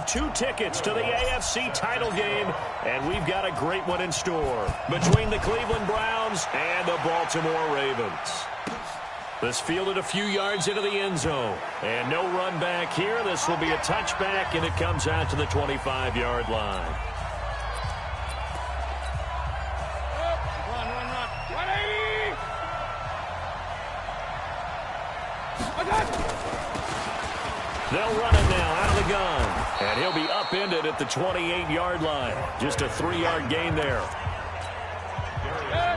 have 2 tickets to the AFC title game, and we've got a great one in store between the Cleveland Browns and the Baltimore Ravens. This fielded a few yards into the end zone, and no run back here. This will be a touchback, and it comes out to the 25-yard line. They'll run it now out of the gun. And he'll be upended at the 28-yard line. Just a 3-yard gain there.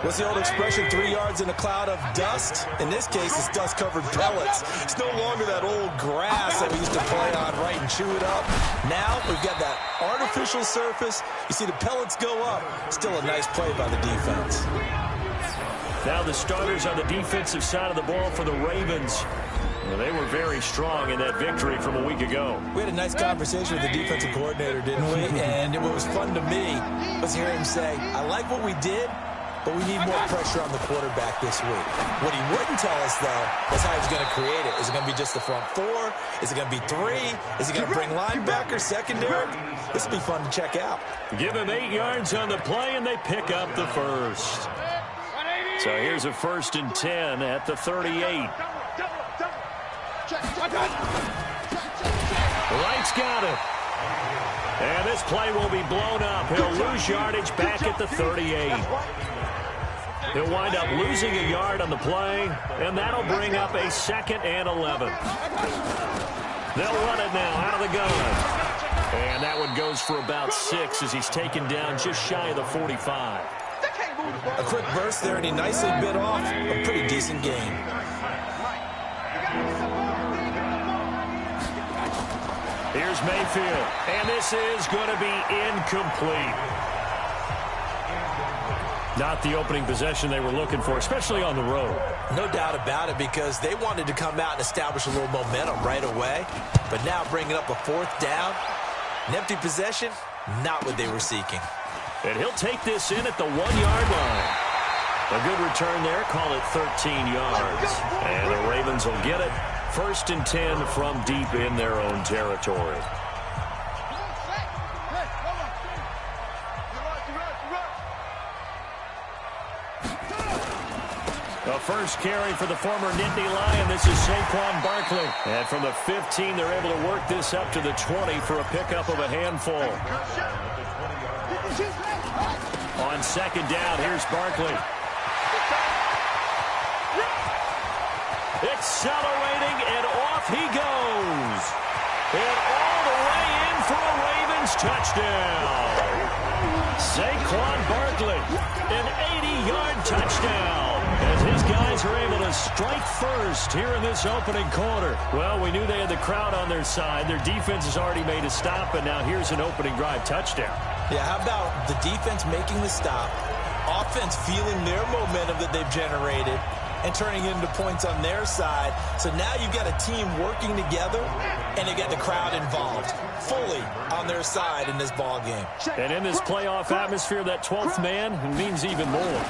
What's the old expression, 3 yards in a cloud of dust? In this case, it's dust-covered pellets. It's no longer that old grass that we used to play on, right, and chew it up. Now we've got that artificial surface. You see the pellets go up. Still a nice play by the defense. Now the starters on the defensive side of the ball for the Ravens. Well, they were very strong in that victory from a week ago. We had a nice conversation with the defensive coordinator, didn't we? And what was fun to me was hear him say, I like what we did, but we need more pressure on the quarterback this week. What he wouldn't tell us, though, is how he's going to create it. Is it going to be just the front 4? Is it going to be 3? Is he going to bring linebacker, secondary? This will be fun to check out. Give him 8 yards on the play, and they pick up the first. So here's a 1st and 10 at the 38. Wright's got it. And this play will be blown up. He'll lose yardage back at the 38. He'll wind up losing a yard on the play, and that'll bring up a 2nd and 11. They'll run it now out of the gun. And that one goes for about 6 as he's taken down just shy of the 45. A quick burst there, and he nicely bit off a pretty decent gain. Here's Mayfield, and this is going to be incomplete. Not the opening possession they were looking for, especially on the road. No doubt about it, because they wanted to come out and establish a little momentum right away. But now bringing up a 4th down, an empty possession, not what they were seeking. And he'll take this in at the 1-yard line. A good return there, call it 13 yards. And the Ravens will get it. 1st and 10 from deep in their own territory. The first carry for the former Nittany Lion. This is Saquon Barkley. And from the 15, they're able to work this up to the 20 for a pickup of a handful. On 2nd down, here's Barkley. Accelerating, and off he goes. And all the way in for a Ravens touchdown. Saquon Barkley, an 80-yard touchdown. As his guys are able to strike first here in this opening quarter. Well, we knew they had the crowd on their side. Their defense has already made a stop, and now here's an opening drive touchdown. Yeah, how about the defense making the stop, offense feeling their momentum that they've generated, and turning into points on their side. So now you've got a team working together, and you got the crowd involved fully on their side in this ball game. And in this playoff atmosphere, that 12th man means even more.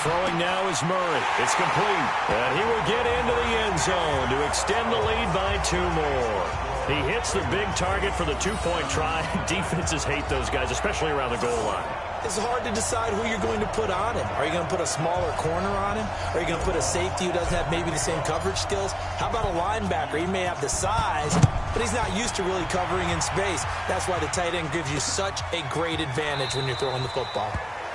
Throwing now is Murray. It's complete. And he will get into the end zone to extend the lead by 2 more. He hits the big target for the 2-point try. Defenses hate those guys, especially around the goal line. It's hard to decide who you're going to put on him. Are you going to put a smaller corner on him? Are you going to put a safety who doesn't have maybe the same coverage skills? How about a linebacker? He may have the size, but he's not used to really covering in space. That's why the tight end gives you such a great advantage when you're throwing the football.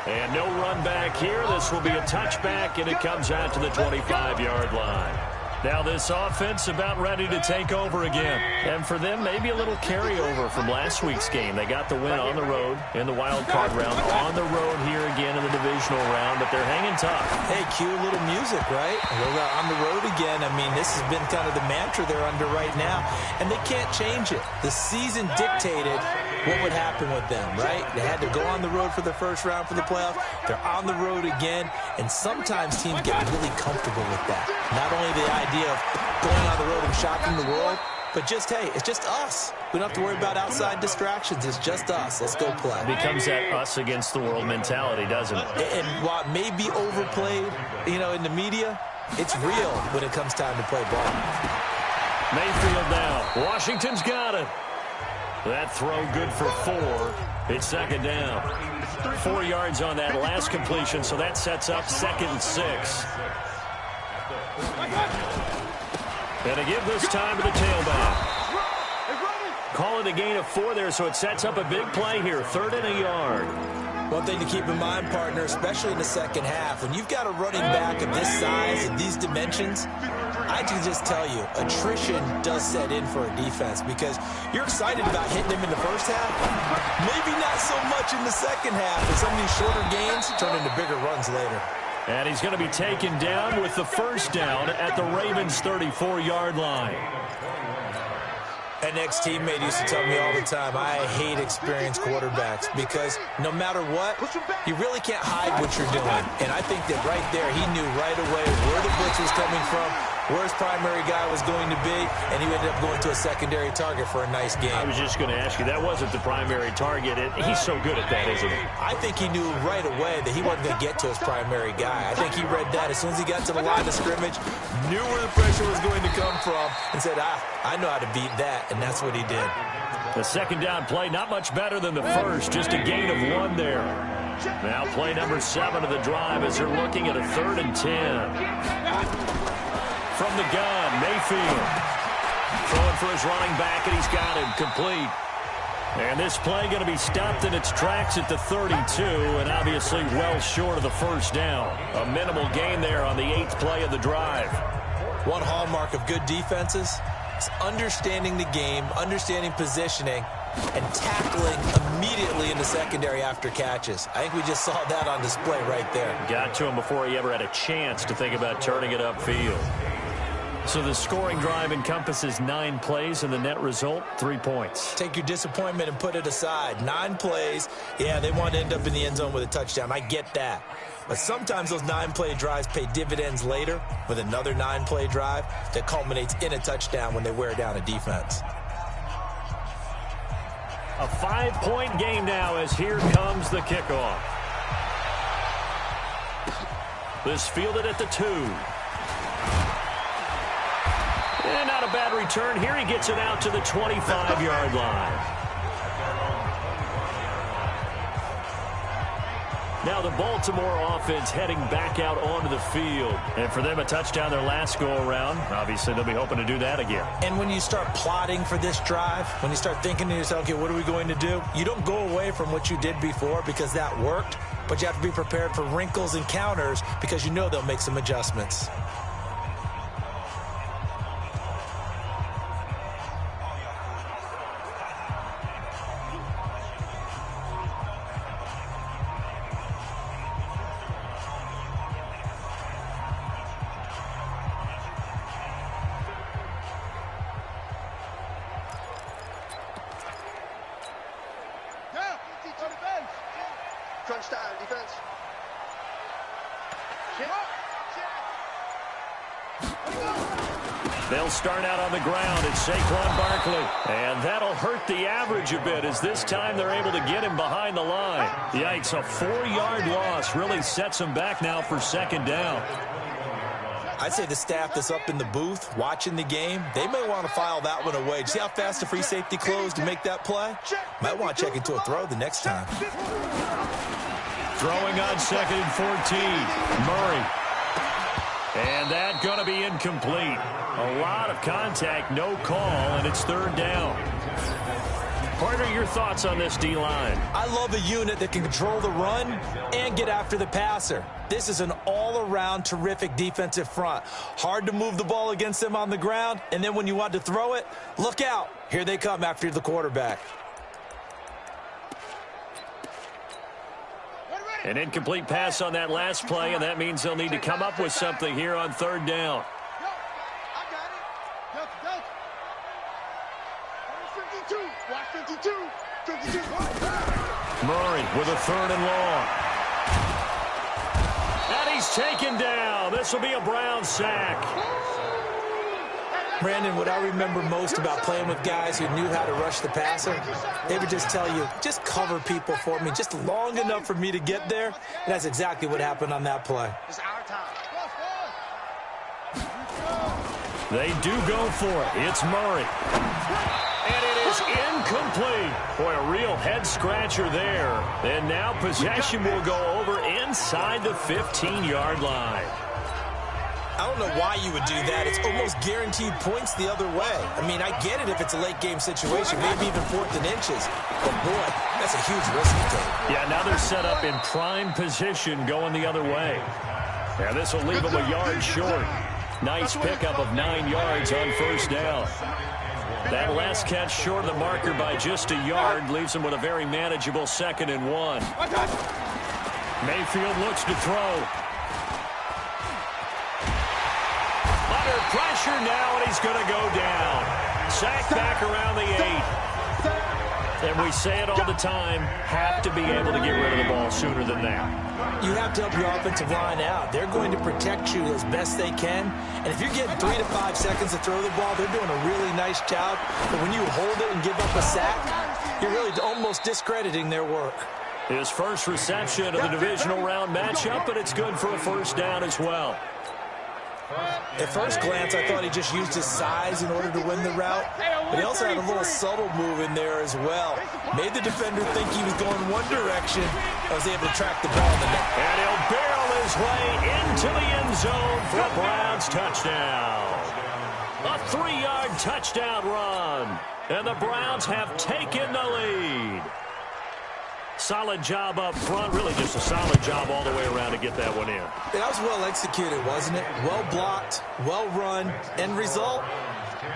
And no run back here. This will be a touchback, and it comes out to the 25-yard line. Now this offense about ready to take over again. And for them, maybe a little carryover from last week's game. They got the win on the road in the wild card round. On the road here again in the divisional round, but they're hanging tough. Hey, cue a little music, right? We're on the road again. I mean, this has been kind of the mantra they're under right now, and they can't change it. The season dictated what would happen with them, right? They had to go on the road for the first round for the playoffs. They're on the road again, and sometimes teams get really comfortable with that. Not only the idea of going on the road and shocking the world, but just, hey, it's just us. We don't have to worry about outside distractions. It's just us. Let's go play. It becomes that us against the world mentality, doesn't it? And while it may be overplayed, in the media, it's real when it comes time to play ball. Mayfield now. Washington's got it. That throw good for 4. It's second down. 4 yards on that last completion, so that sets up 2nd and 6. And to give this time to the tailback. Call it a gain of 4 there, so it sets up a big play here. 3rd and a yard. One thing to keep in mind, partner, especially in the second half, when you've got a running back of this size and these dimensions, I can just tell you, attrition does set in for a defense because you're excited about hitting him in the first half. Maybe not so much in the second half, and some of these shorter gains turn into bigger runs later. And he's going to be taken down with the first down at the Ravens' 34-yard line. An ex-teammate used to tell me all the time, I hate experienced quarterbacks because no matter what, you really can't hide what you're doing. And I think that right there, he knew right away where the blitz was coming from, where his primary guy was going to be, and he ended up going to a secondary target for a nice game. I was just going to ask you, that wasn't the primary target. He's so good at that, isn't he? I think he knew right away that he wasn't going to get to his primary guy. I think he read that as soon as he got to the line of scrimmage, knew where the pressure was going to come from, and said, I know how to beat that. And that's what he did. The second down play, not much better than the first, just a gain of 1 there. Now play number 7 of the drive as they're looking at a 3rd and 10. From the gun, Mayfield. Throwing for his running back, and he's got him complete. And this play going to be stopped in its tracks at the 32, and obviously well short of the first down. A minimal gain there on the 8th play of the drive. One hallmark of good defenses, understanding the game, understanding positioning, and tackling immediately in the secondary after catches. I think we just saw that on display right there. Got to him before he ever had a chance to think about turning it upfield. So the scoring drive encompasses 9 plays, and the net result, 3 points. Take your disappointment and put it aside. 9 plays. Yeah, they want to end up in the end zone with a touchdown. I get that. But sometimes those 9-play drives pay dividends later with another 9-play drive that culminates in a touchdown when they wear down a defense. A 5-point game now as here comes the kickoff. This fielded at the 2. And not a bad return. Here he gets it out to the 25-yard line. Now the Baltimore offense heading back out onto the field. And for them, a touchdown their last go-around. Obviously, they'll be hoping to do that again. And when you start plotting for this drive, when you start thinking to yourself, okay, what are we going to do? You don't go away from what you did before because that worked, but you have to be prepared for wrinkles and counters because you know they'll make some adjustments. Crunch time, defense. They'll start out on the ground. It's Saquon Barkley. And that'll hurt the average a bit as this time they're able to get him behind the line. Yikes, a 4-yard loss really sets him back now for second down. I'd say the staff that's up in the booth watching the game, they may want to file that one away. See how fast the free safety closed to make that play? Might want to check into a throw the next time. Throwing on 2nd and 14. Murray. And that going to be incomplete. A lot of contact, no call, and it's 3rd down. Partner, your thoughts on this D-line? I love a unit that can control the run and get after the passer. This is an all-around terrific defensive front. Hard to move the ball against them on the ground, and then when you want to throw it, look out. Here they come after the quarterback. An incomplete pass on that last play, and that means they'll need to come up with something here on 3rd down. Murray with a 3rd and long. And he's taken down. This will be a Brown sack. Brandon, what I remember most about playing with guys who knew how to rush the passer, they would just tell you, just cover people for me, just long enough for me to get there. And that's exactly what happened on that play. They do go for it. It's Murray. And it is incomplete. Boy, a real head-scratcher there. And now possession will go over inside the 15-yard line. I don't know why you would do that. It's almost guaranteed points the other way. I mean, I get it if it's a late-game situation, maybe even 4th and inches. But, boy, that's a huge risk to take. Yeah, now they're set up in prime position going the other way. And this will leave them a yard short. Nice pickup of 9 yards on first down. That last catch short of the marker by just a yard leaves them with a very manageable 2nd and 1. Mayfield looks to throw. Under pressure now, and he's going to go down. Sacked back around the 8. And we say it all the time, have to be able to get rid of the ball sooner than that. You have to help your offensive line out. They're going to protect you as best they can. And if you're getting 3 to 5 seconds to throw the ball, they're doing a really nice job. But when you hold it and give up a sack, you're really almost discrediting their work. His first reception of the divisional round matchup, but it's good for a first down as well. At first glance, I thought he just used his size in order to win the route, but he also had a little subtle move in there as well. Made the defender think he was going one direction. I was able to track the ball in the net. And he'll barrel his way into the end zone for a Browns touchdown. A 3-yard touchdown run, and the Browns have taken the lead. Solid job up front, really just a solid job all the way around to get that one in. That was well executed, wasn't it? Well blocked, well run, end result,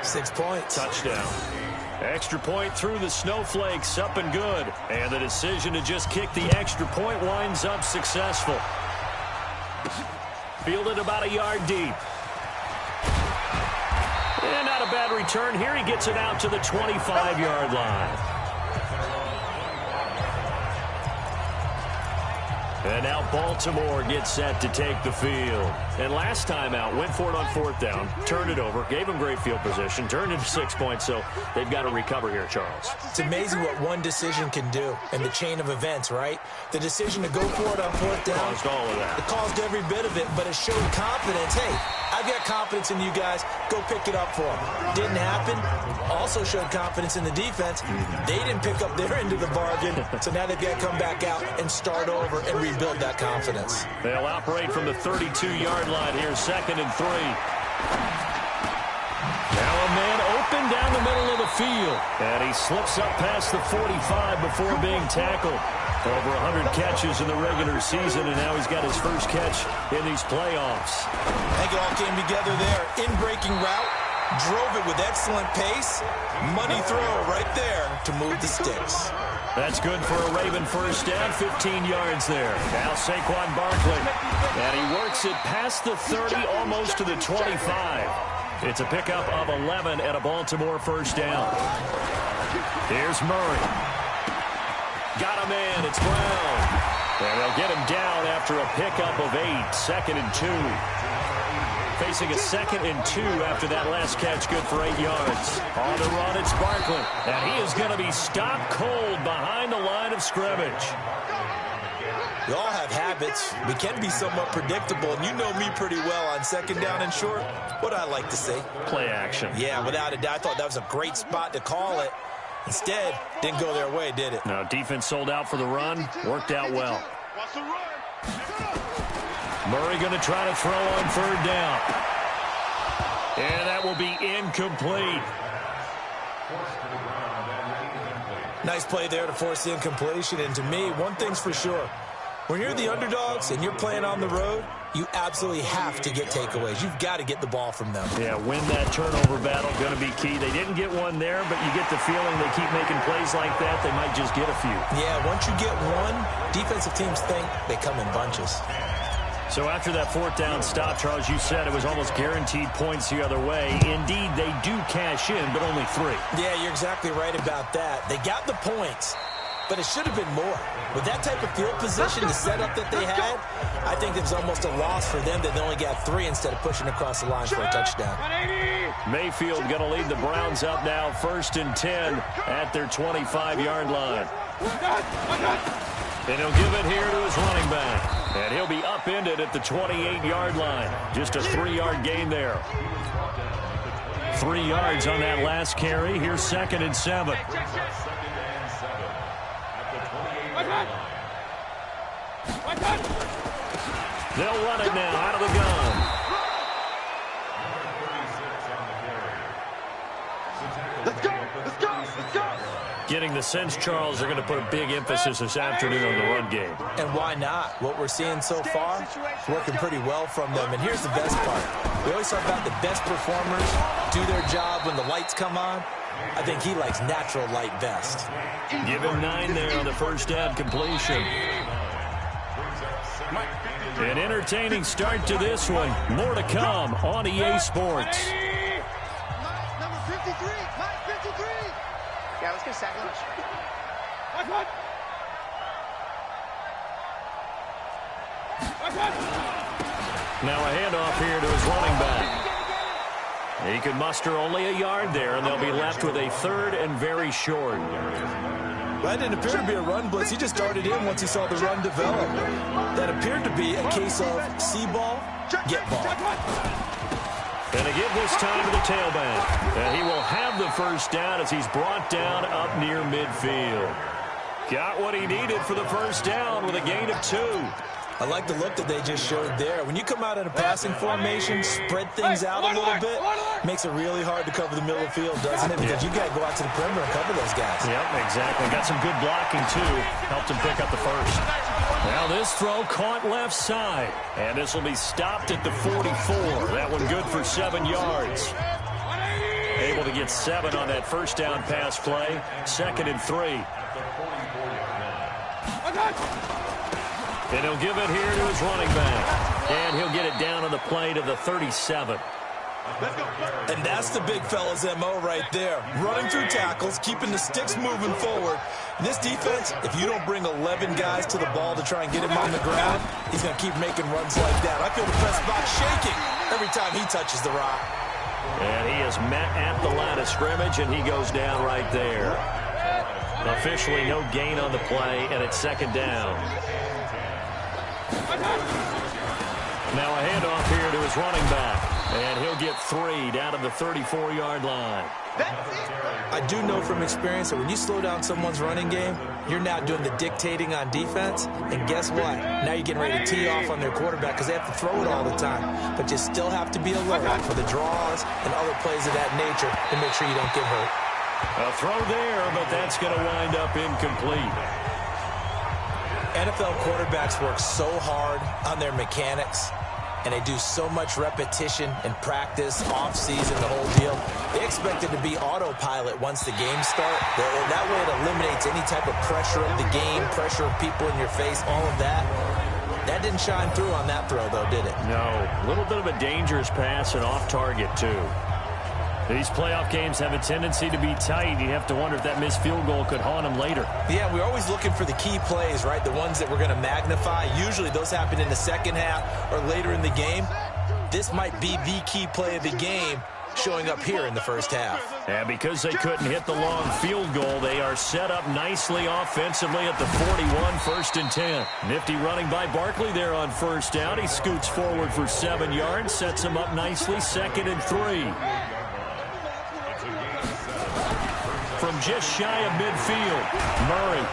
6 points. Touchdown. Extra point through the snowflakes, up and good. And the decision to just kick the extra point winds up successful. Fielded about a yard deep. And not a bad return here. He gets it out to the 25-yard line. And now Baltimore gets set to take the field. And last time out, went for it on 4th down, turned it over, gave them great field position, turned into 6 points, so they've got to recover here, Charles. It's amazing what one decision can do in the chain of events, right? The decision to go for it on 4th down. Caused all of that. It caused every bit of it, but it showed confidence. Hey, I've got confidence in you guys. Go pick it up for them. Didn't happen. Also showed confidence in the defense. They didn't pick up their end of the bargain, so now they've got to come back out and start over and rebuild that confidence. They'll operate from the 32-yard line here, 2nd and 3. Now a man open down the middle of the field, and he slips up past the 45 before being tackled. Over 100 catches in the regular season, and now he's got his first catch in these playoffs. I think it all came together there. In-breaking route, drove it with excellent pace. Money throw right there to move the sticks. That's good for a Raven first down, 15 yards there. Now Saquon Barkley, and he works it past the 30, almost to the 25. It's a pickup of 11 at a Baltimore first down. Here's Murray. Got a man, it's Brown. And they'll get him down after a pickup of 8, 2nd and 2. Facing a 2nd and 2 after that last catch, good for 8 yards. On the run, it's Barkley. And he is going to be stopped cold behind the line of scrimmage. We all have habits. We can be somewhat predictable, and you know me pretty well on 2nd down and short. What I like to say? Play action. Yeah, without a doubt. I thought that was a great spot to call it. Instead, didn't go their way, did it? No, defense sold out for the run. Worked out well. Murray going to try to throw on 3rd down. And that will be incomplete. Nice play there to force the incompletion. And to me, one thing's for sure. When you're the underdogs and you're playing on the road, you absolutely have to get takeaways. You've got to get the ball from them. Yeah, win that turnover battle, going to be key. They didn't get one there, but you get the feeling they keep making plays like that, they might just get a few. Yeah, once you get one, defensive teams think they come in bunches. So after that 4th down stop, Charles, you said it was almost guaranteed points the other way. Indeed, they do cash in, but only 3. Yeah, you're exactly right about that. They got the points, but it should have been more. With that type of field position, the setup that they had, I think it was almost a loss for them that they only got 3 instead of pushing across the line for a touchdown. Mayfield going to lead the Browns up now, 1st and 10 at their 25-yard line. And he'll give it here to his running back. And he'll be upended at the 28-yard line. Just a 3-yard gain there. 3 yards on that last carry. Here's 2nd and 7. They'll run it now out of the gun. Let's go! Let's go! Let's go! Getting the sense, Charles, they're going to put a big emphasis this afternoon on the run game. And why not? What we're seeing so far is working pretty well from them. And here's the best part. We always talk about the best performers do their job when the lights come on. I think he likes natural light best. Give him 9 there on the first down completion. An entertaining start to this one. More to come on EA Sports. Number 53! Mike 53! Yeah, let's get a sack lunch. Now a handoff here to his running back. He could muster only a yard there, and they'll be left with a 3rd and very short. That didn't appear to be a run blitz. He just started in once he saw the run develop. That appeared to be a case of see ball, get ball. And they give this time to the tailback. And he will have the first down as he's brought down up near midfield. Got what he needed for the first down with a gain of 2. I like the look that they just showed there. When you come out in a passing formation, spread things out a little bit, makes it really hard to cover the middle of the field, doesn't it? Because you got to go out to the perimeter and cover those guys. Yep, exactly. Got some good blocking, too. Helped him pick up the first. Now this throw caught left side. And this will be stopped at the 44. That one good for 7 yards. Able to get 7 on that first down pass play. 2nd and 3. And he'll give it here to his running back. And he'll get it down on the play to the 37. And that's the big fella's MO right there. Running through tackles, keeping the sticks moving forward. And this defense, if you don't bring 11 guys to the ball to try and get him on the ground, he's going to keep making runs like that. I feel the press box shaking every time he touches the rock. And he is met at the line of scrimmage, and he goes down right there. Officially no gain on the play, and it's 2nd down. Now a handoff here to his running back. And he'll get 3 down to the 34-yard line. I do know from experience that when you slow down someone's running game, you're now doing the dictating on defense. And guess what? Now you're getting ready to tee off on their quarterback because they have to throw it all the time. But you still have to be alert for the draws and other plays of that nature to make sure you don't get hurt. A throw there, but that's going to wind up incomplete. NFL quarterbacks work so hard on their mechanics, and they do so much repetition and practice, off-season, the whole deal. They expect it to be autopilot once the games start. That way it eliminates any type of pressure of the game, pressure of people in your face, all of that. That didn't shine through on that throw, though, did it? No. A little bit of a dangerous pass and off target, too. These playoff games have a tendency to be tight. You have to wonder if that missed field goal could haunt him later. Yeah, we're always looking for the key plays, right? The ones that we're going to magnify. Usually those happen in the second half or later in the game. This might be the key play of the game showing up here in the first half. And because they couldn't hit the long field goal, they are set up nicely offensively at the 41, 1st and 10. Nifty running by Barkley there on first down. He scoots forward for 7 yards, sets him up nicely, 2nd and 3. From just shy of midfield, Murray.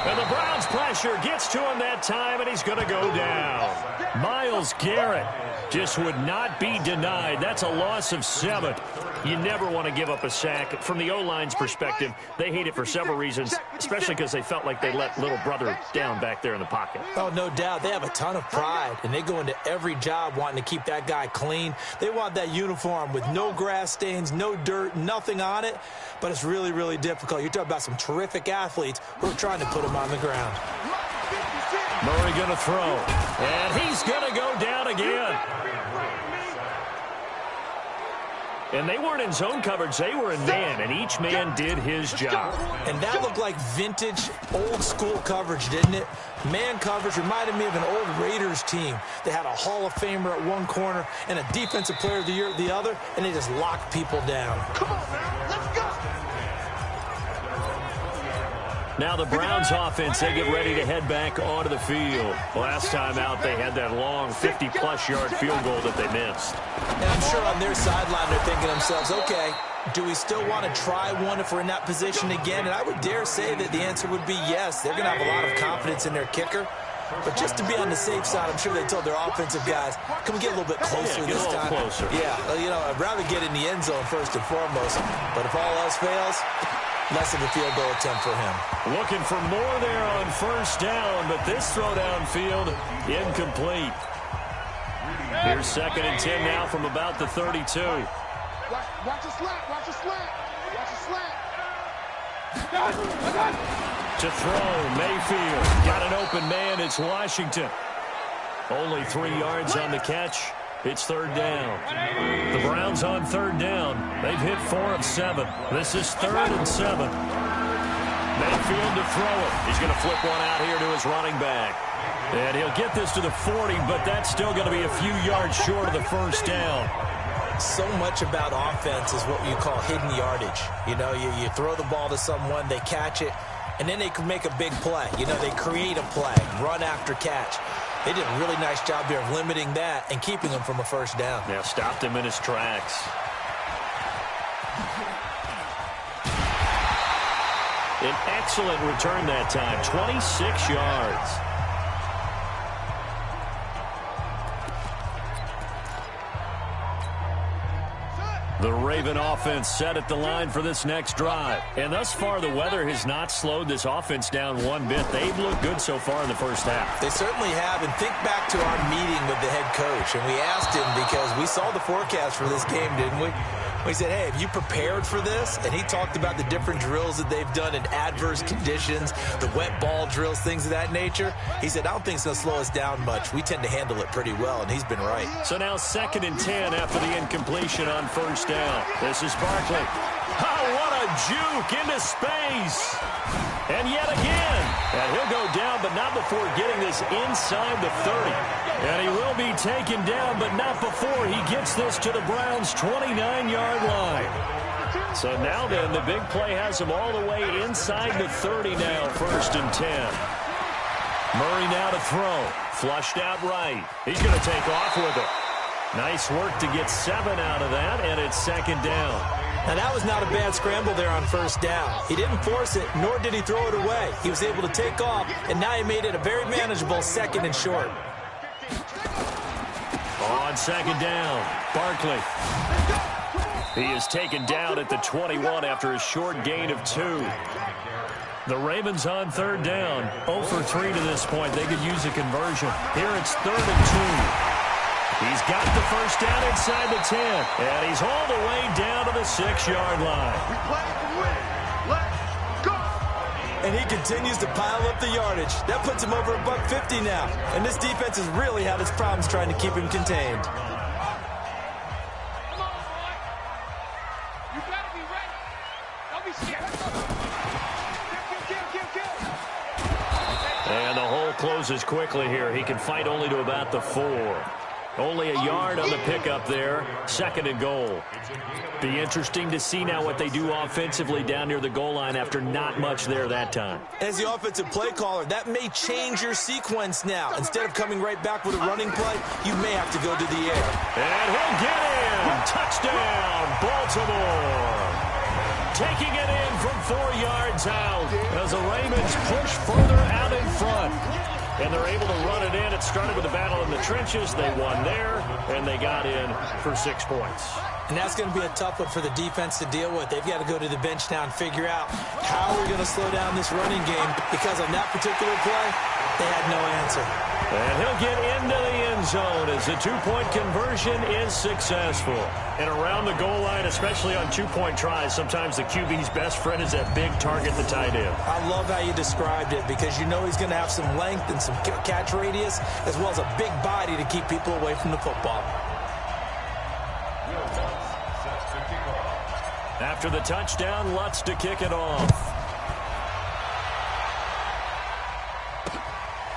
And the Browns pressure gets to him that time, and he's going to go down. Myles Garrett just would not be denied. That's a loss of 7. You never want to give up a sack. From the O-line's perspective, they hate it for several reasons, especially because they felt like they let little brother down back there in the pocket. Oh, no doubt. They have a ton of pride, and they go into every job wanting to keep that guy clean. They want that uniform with no grass stains, no dirt, nothing on it, but it's really, really difficult. You're talking about some terrific athletes who are trying to put him on the ground. Murray going to throw, and he's going to go down again. And they weren't in zone coverage. They were in man, and each man did his job. And that looked like vintage, old-school coverage, didn't it? Man coverage reminded me of an old Raiders team. They had a Hall of Famer at one corner and a Defensive Player of the Year at the other, and they just locked people down. Come on, man. Let's go. Now the Browns offense, they get ready to head back onto the field. Last time out, they had that long 50-plus yard field goal that they missed. And I'm sure on their sideline they're thinking to themselves, okay, do we still want to try one if we're in that position again? And I would dare say that the answer would be yes. They're going to have a lot of confidence in their kicker. But just to be on the safe side, I'm sure they told their offensive guys, can we get a little bit closer this time? Closer. Yeah, you know, I'd rather get in the end zone first and foremost. But if all else fails, less of a field goal attempt for him. Looking for more there on first down, but this throw downfield incomplete. Here's 2nd and 10 now from about the 32. Watch the slant, watch the slant, watch the slant. To throw, Mayfield. Got an open man, it's Washington. Only 3 yards on the catch. It's 3rd down. The Browns on 3rd down. They've hit 4 of 7. This is 3rd and 7. Mayfield to throw it. He's going to flip one out here to his running back. And he'll get this to the 40, but that's still going to be a few yards short of the first down. So much about offense is what you call hidden yardage. You know, you throw the ball to someone, they catch it, and then they can make a big play. You know, they create a play, run after catch. They did a really nice job here of limiting that and keeping him from a first down. Yeah, stopped him in his tracks. An excellent return that time, 26 yards. The Raven offense set at the line for this next drive. And thus far, the weather has not slowed this offense down one bit. They've looked good so far in the first half. They certainly have. And think back to our meeting with the head coach. And we asked him because we saw the forecast for this game, didn't we? We said, hey, have you prepared for this? And he talked about the different drills that they've done in adverse conditions, the wet ball drills, things of that nature. He said, I don't think it's going to slow us down much. We tend to handle it pretty well, and he's been right. So now 2nd and 10 after the incompletion on first down. This is Barkley. Oh, what a juke into space. And yet again. And he'll go down, but not before getting this inside the 30. And he will be taken down, but not before he gets this to the Browns' 29-yard line. So now then, the big play has him all the way inside the 30 now, 1st and 10. Murray now to throw. Flushed out right. He's going to take off with it. Nice work to get 7 out of that, and it's 2nd down. Now, that was not a bad scramble there on first down. He didn't force it, nor did he throw it away. He was able to take off, and now he made it a very manageable 2nd and short. On 2nd down, Barkley. He is taken down at the 21 after a short gain of 2. The Ravens on 3rd down, 0 for 3 to this point. They could use a conversion. Here it's 3rd and 2. He's got the first down inside the 10, and he's all the way down to the 6-yard line. We play and win. Let's go. And he continues to pile up the yardage. That puts him over $150 now. And this defense has really had its problems trying to keep him contained. Come on, boy. You better be ready. Don't be scared. Kill. And the hole closes quickly here. He can fight only to about the 4. Only a yard on the pickup there. 2nd and goal. Be interesting to see now what they do offensively down near the goal line after not much there that time. As the offensive play caller, that may change your sequence now. Instead of coming right back with a running play, you may have to go to the air. And he'll get in. Touchdown, Baltimore. Taking it in from 4 yards out as the Ravens push further out in front. And they're able to run it in. It started with a battle in the trenches. They won there, and they got in for 6 points. And that's going to be a tough one for the defense to deal with. They've got to go to the bench now and figure out how we're going to slow down this running game, because on that particular play, they had no answer. And he'll get into the end zone as the 2-point conversion is successful. And around the goal line, especially on 2-point tries, sometimes the QB's best friend is that big target, the tight end. I love how you described it, because you know he's going to have some length and some catch radius, as well as a big body to keep people away from the football. After the touchdown, Lutz to kick it off.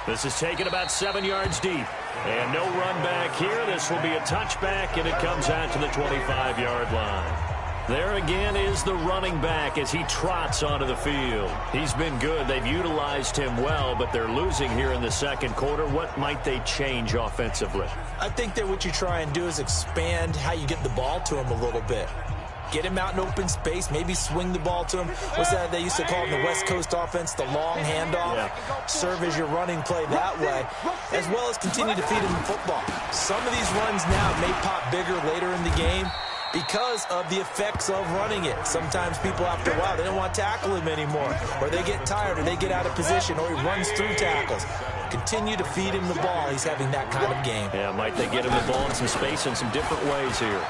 This is taken about 7 yards deep. And no run back here. This will be a touchback, and it comes out to the 25-yard line. There again is the running back as he trots onto the field. He's been good. They've utilized him well, but they're losing here in the second quarter. What might they change offensively? I think that what you try and do is expand how you get the ball to him a little bit. Get him out in open space, maybe swing the ball to him. What's that they used to call in the West Coast offense, the long handoff? Yeah. Serve as your running play that way, as well as continue to feed him the football. Some of these runs now may pop bigger later in the game because of the effects of running it. Sometimes people, after a while, they don't want to tackle him anymore, or they get tired, or they get out of position, or he runs through tackles. Continue to feed him the ball. He's having that kind of game. Yeah, might they get him the ball in some space in some different ways here.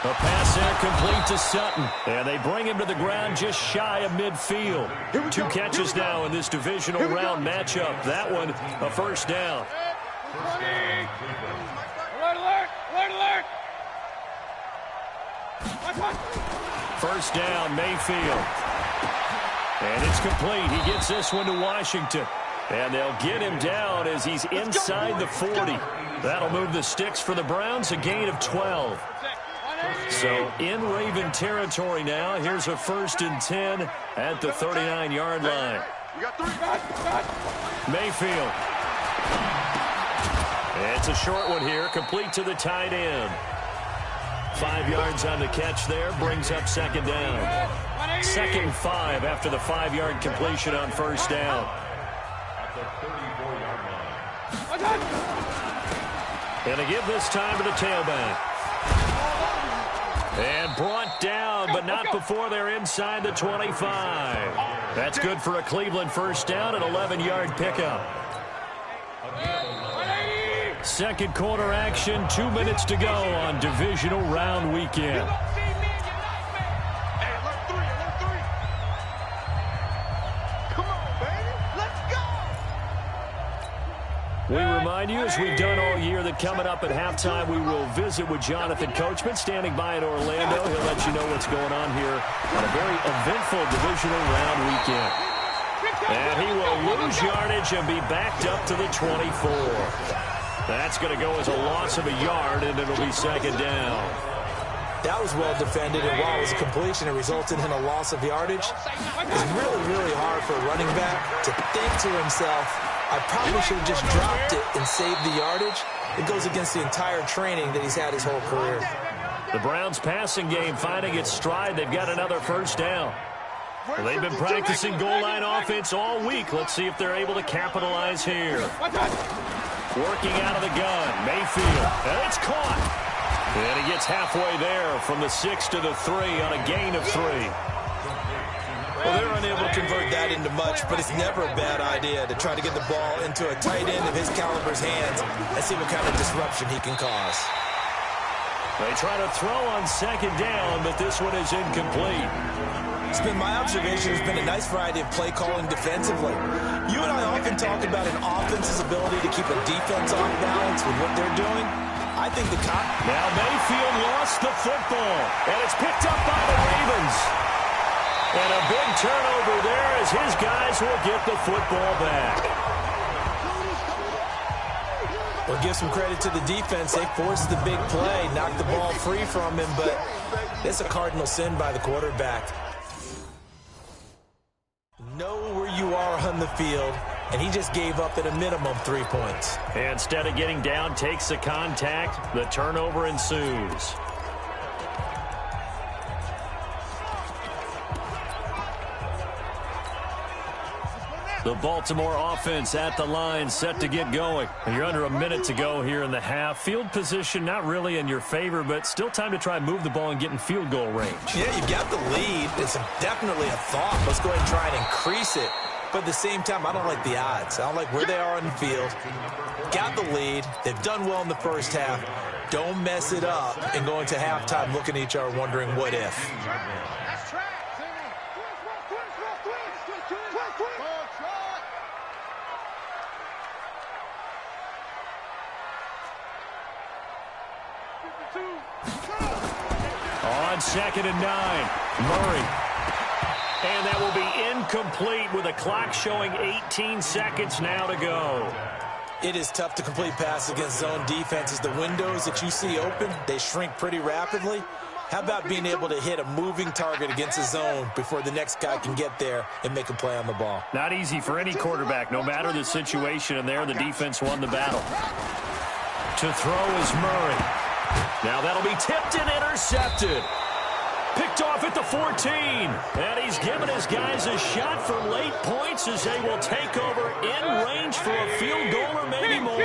A pass there complete to Sutton. And they bring him to the ground just shy of midfield. 2 catches now in this divisional round matchup. That one, a first down. First down, Mayfield. And it's complete. He gets this one to Washington. And they'll get him down as he's inside the 40. That'll move the sticks for the Browns, a gain of 12. So in Raven territory now. Here's a 1st and 10 at the 39-yard line. Mayfield. It's a short one here, complete to the tight end. 5 yards on the catch there, brings up second down. 2nd and 5 after the 5-yard completion on first down. And to give this time to the tailback. And brought down, but not before they're inside the 25. That's good for a Cleveland first down, an 11-yard pickup. Second quarter action, 2 minutes to go on divisional round weekend. We remind you, as we've done all year, that coming up at halftime, we will visit with Jonathan Coachman, standing by in Orlando. He'll let you know what's going on here on a very eventful divisional round weekend. And he will lose yardage and be backed up to the 24. That's going to go as a loss of a yard, and it'll be second down. That was well defended, and while it was a completion, it resulted in a loss of yardage. It's really, really hard for a running back to think to himself, I probably should have just dropped it and saved the yardage. It goes against the entire training that he's had his whole career. The Browns passing game finding its stride. They've got another first down. Well, they've been practicing goal line offense all week. Let's see if they're able to capitalize here. Working out of the gun, Mayfield, and it's caught. And he gets halfway there from the 6 to the 3 on a gain of 3. Well, they're unable to convert that into much, but it's never a bad idea to try to get the ball into a tight end of his caliber's hands and see what kind of disruption he can cause. They try to throw on second down, but this one is incomplete. It's been my observation. There's been a nice variety of play calling defensively. You and I often talk about an offense's ability to keep a defense off balance with what they're doing. I think the Now Mayfield lost the football, and it's picked up by the Ravens. And a big turnover there as his guys will get the football back. Well, give some credit to the defense. They forced the big play, knocked the ball free from him, but it's a cardinal sin by the quarterback. Know where you are on the field, and he just gave up at a minimum 3 points. And instead of getting down, takes the contact. The turnover ensues. The Baltimore offense at the line, set to get going. And you're under a minute to go here in the half. Field position not really in your favor, but still time to try and move the ball and get in field goal range. Yeah, you've got the lead. It's definitely a thought. Let's go ahead and try and increase it. But at the same time, I don't like the odds. I don't like where they are on the field. Got the lead. They've done well in the first half. Don't mess it up and go into halftime looking at each other wondering what if. On 2nd and 9, Murray. And that will be incomplete with the clock showing 18 seconds now to go. It is tough to complete passes against zone defenses. The windows that you see open, they shrink pretty rapidly. How about being able to hit a moving target against a zone before the next guy can get there and make a play on the ball? Not easy for any quarterback, no matter the situation, and there the defense won the battle. To throw is Murray. Now that'll be tipped and intercepted. Picked off at the 14. And he's given his guys a shot for late points as they will take over in range for a field goal or maybe more.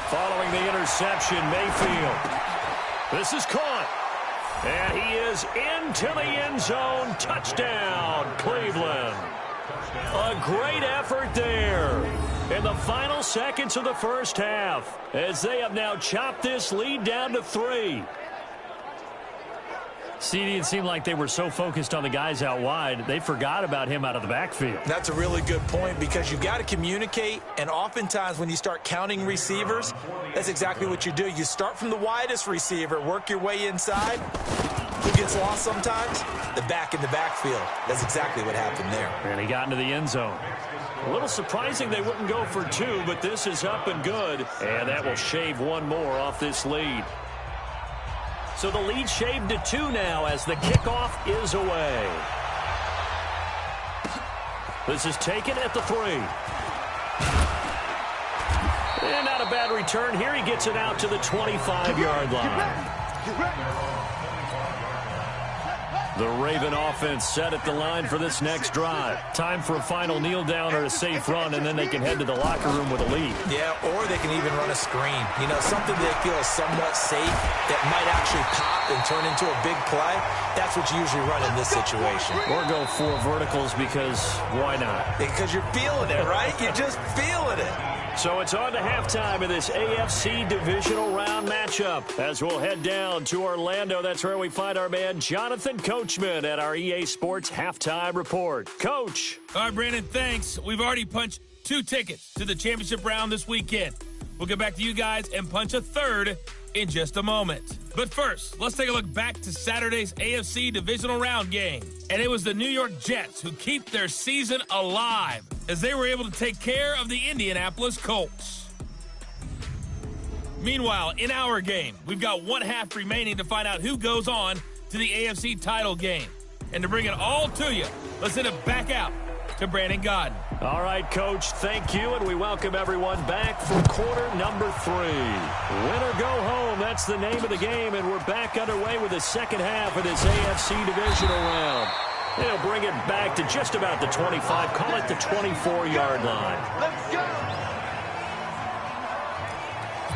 Following the interception, Mayfield. This is caught. And he is into the end zone. Touchdown, Cleveland. A great effort there in the final seconds of the first half as they have now chopped this lead down to 3. CD, it seemed like they were so focused on the guys out wide, they forgot about him out of the backfield. That's a really good point because you've got to communicate, and oftentimes when you start counting receivers, that's exactly what you do. You start from the widest receiver, work your way inside. Who gets lost sometimes? The back in the backfield. That's exactly what happened there. And he got into the end zone. A little surprising they wouldn't go for 2, but this is up and good. And that will shave one more off this lead. So the lead shaved to 2 now as the kickoff is away. This is taken at the 3. And not a bad return here. He gets it out to the 25-yard line. The Raven offense set at the line for this next drive. Time for a final kneel down or a safe run, and then they can head to the locker room with a lead. Yeah, or they can even run a screen. You know, something they feel is somewhat safe that might actually pop and turn into a big play. That's what you usually run in this situation. Or go 4 verticals because why not? Because you're feeling it, right? You're just feeling it. So it's on to halftime of this AFC divisional round matchup as we'll head down to Orlando. That's where we find our man Jonathan Coachman at our EA Sports Halftime Report. Coach. All right, Brandon, thanks. We've already punched 2 tickets to the championship round this weekend. We'll get back to you guys and punch a 3rd in just a moment. But first, let's take a look back to Saturday's AFC divisional round game. And it was the New York Jets who keep their season alive as they were able to take care of the Indianapolis Colts. Meanwhile, in our game, we've got 1 half remaining to find out who goes on to the AFC title game. And to bring it all to you, let's send it back out to Brandon Gaudin. All right, Coach, thank you, and we welcome everyone back for quarter number 3. Win or go home, that's the name of the game, and we're back underway with the second half of this AFC divisional round. They'll bring it back to just about the 25, call it the 24-yard line. Let's go!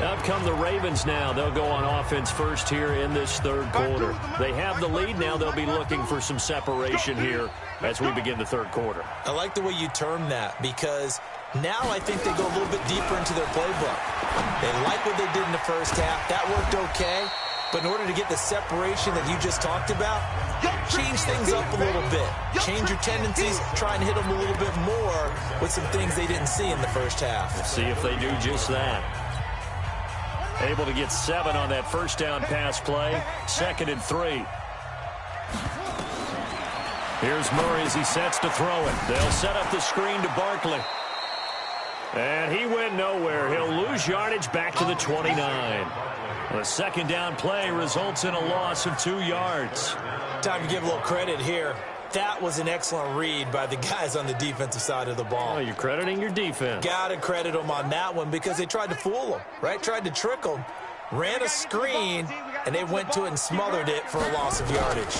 Out come the Ravens now. They'll go on offense first here in this third quarter. They have the lead now. They'll be looking for some separation here as we begin the third quarter. I like the way you term that because now I think they go a little bit deeper into their playbook. They like what they did in the first half. That worked okay. But in order to get the separation that you just talked about, change things up a little bit. Change your tendencies, try and hit them a little bit more with some things they didn't see in the first half. We'll see if they do just that. Able to get 7 on that first down pass play. 2nd and 3. Here's Murray as he sets to throw it. They'll set up the screen to Barkley. And he went nowhere. He'll lose yardage back to the 29. The 2nd down play results in a loss of 2 yards. Time to give a little credit here. That was an excellent read by the guys on the defensive side of the ball. Oh, you're crediting your defense. Got to credit them on that one because they tried to fool them, right? Tried to trick them. Ran a screen, and they went to it and smothered it for a loss of yardage.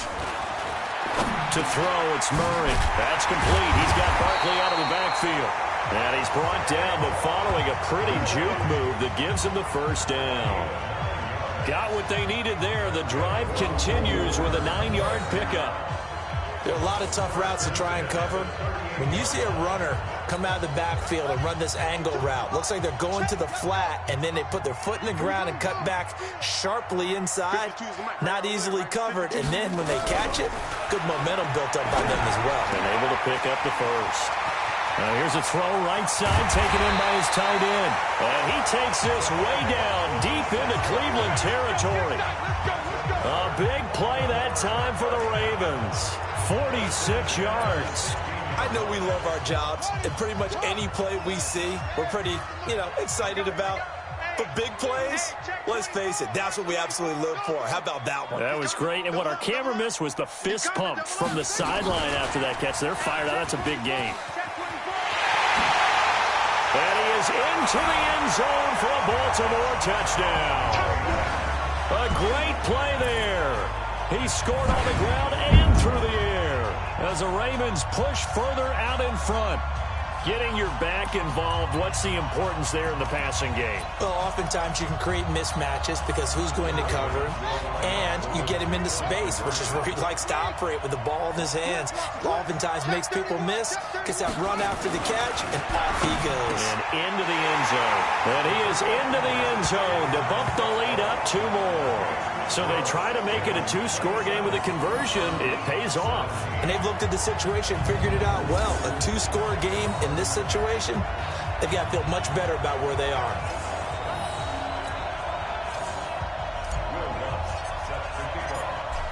To throw, it's Murray. That's complete. He's got Barkley out of the backfield. And he's brought down, but following a pretty juke move that gives him the first down. Got what they needed there. The drive continues with a 9-yard pickup. There are a lot of tough routes to try and cover. When you see a runner come out of the backfield and run this angle route, looks like they're going to the flat, and then they put their foot in the ground and cut back sharply inside, not easily covered, and then when they catch it, good momentum built up by them as well. And able to pick up the first. Now here's a throw right side, taken in by his tight end. And he takes this way down, deep into Cleveland territory. A big play that time for the Ravens. 46 yards. I know we love our jobs, and pretty much any play we see, we're pretty, excited about. But big plays, let's face it, that's what we absolutely live for. How about that one? That was great. And what our camera missed was the fist pump from the sideline after that catch. They're fired out. That's a big gain. And he is into the end zone for a Baltimore touchdown. A great play there. He scored on the ground and through the air as the Ravens push further out in front. Getting your back involved, what's the importance there in the passing game? Well, oftentimes you can create mismatches because who's going to cover him, and you get him into space, which is where he likes to operate with the ball in his hands. Oftentimes makes people miss, gets that run after the catch, and off he goes. And into the end zone. And he is into the end zone to bump the lead up 2 more. So they try to make it a 2-score game with a conversion. It pays off. And they've looked at the situation, figured it out well. A 2-score game in this situation, they've got to feel much better about where they are.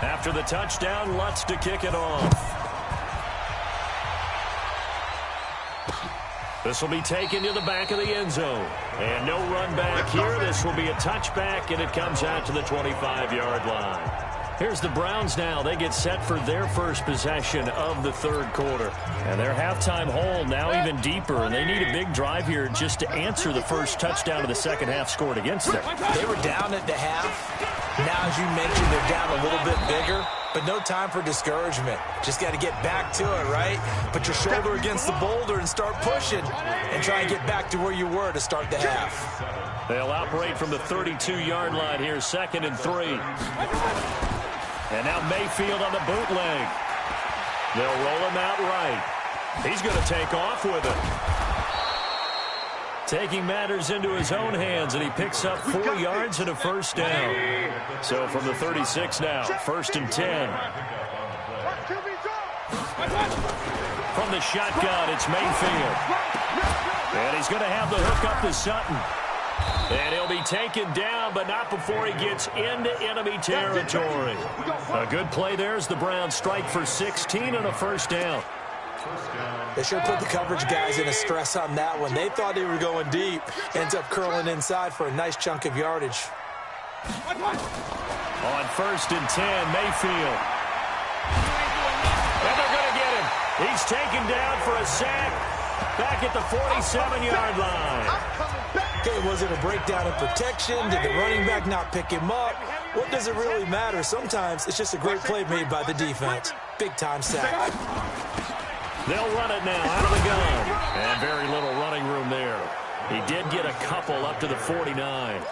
After the touchdown, Lutz to kick it off. This will be taken to the back of the end zone. And no run back here. This will be a touchback, and it comes out to the 25-yard line. Here's the Browns now. They get set for their first possession of the third quarter. And their halftime hole now even deeper, and they need a big drive here just to answer the first touchdown of the second half scored against them. They were down at the half. Now, as you mentioned, they're down a little bit bigger, but no time for discouragement. Just got to get back to it, right? Put your shoulder against the boulder and start pushing and try and get back to where you were to start the half. They'll operate from the 32-yard line here, 2nd and 3. And now Mayfield on the bootleg. They'll roll him out right. He's going to take off with it. Taking matters into his own hands, and he picks up 4 yards and a first down. So from the 36 now, 1st and 10. From the shotgun, it's Mayfield. And he's going to have the hook up to Sutton. And he'll be taken down, but not before he gets into enemy territory. A good play there as the Browns strike for 16 and a first down. They sure put the coverage guys in a stress on that one. They thought they were going deep. Ends up curling inside for a nice chunk of yardage. On 1st and 10, Mayfield. And they're going to get him. He's taken down for a sack back at the 47-yard line. Okay, was it a breakdown in protection? Did the running back not pick him up? What does it really matter? Sometimes it's just a great play made by the defense. Big-time sack. They'll run it now out of the gun. And very little running room there. He did get a couple up to the 49.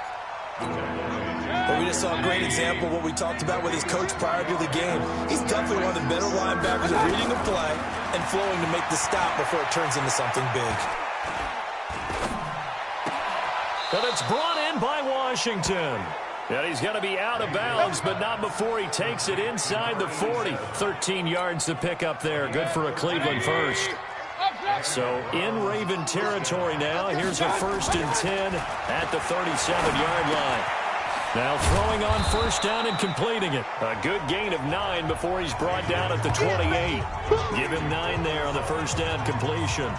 But we just saw a great example of what we talked about with his coach prior to the game. He's definitely one of the better linebackers at reading a play and flowing to make the stop before it turns into something big. But it's brought in by Washington. And he's going to be out of bounds, but not before he takes it inside the 40. 13 yards to pick up there. Good for a Cleveland first. So in Raven territory now. Here's a 1st and 10 at the 37-yard line. Now throwing on first down and completing it. A good gain of 9 before he's brought down at the 28. Give him 9 there on the first down completion.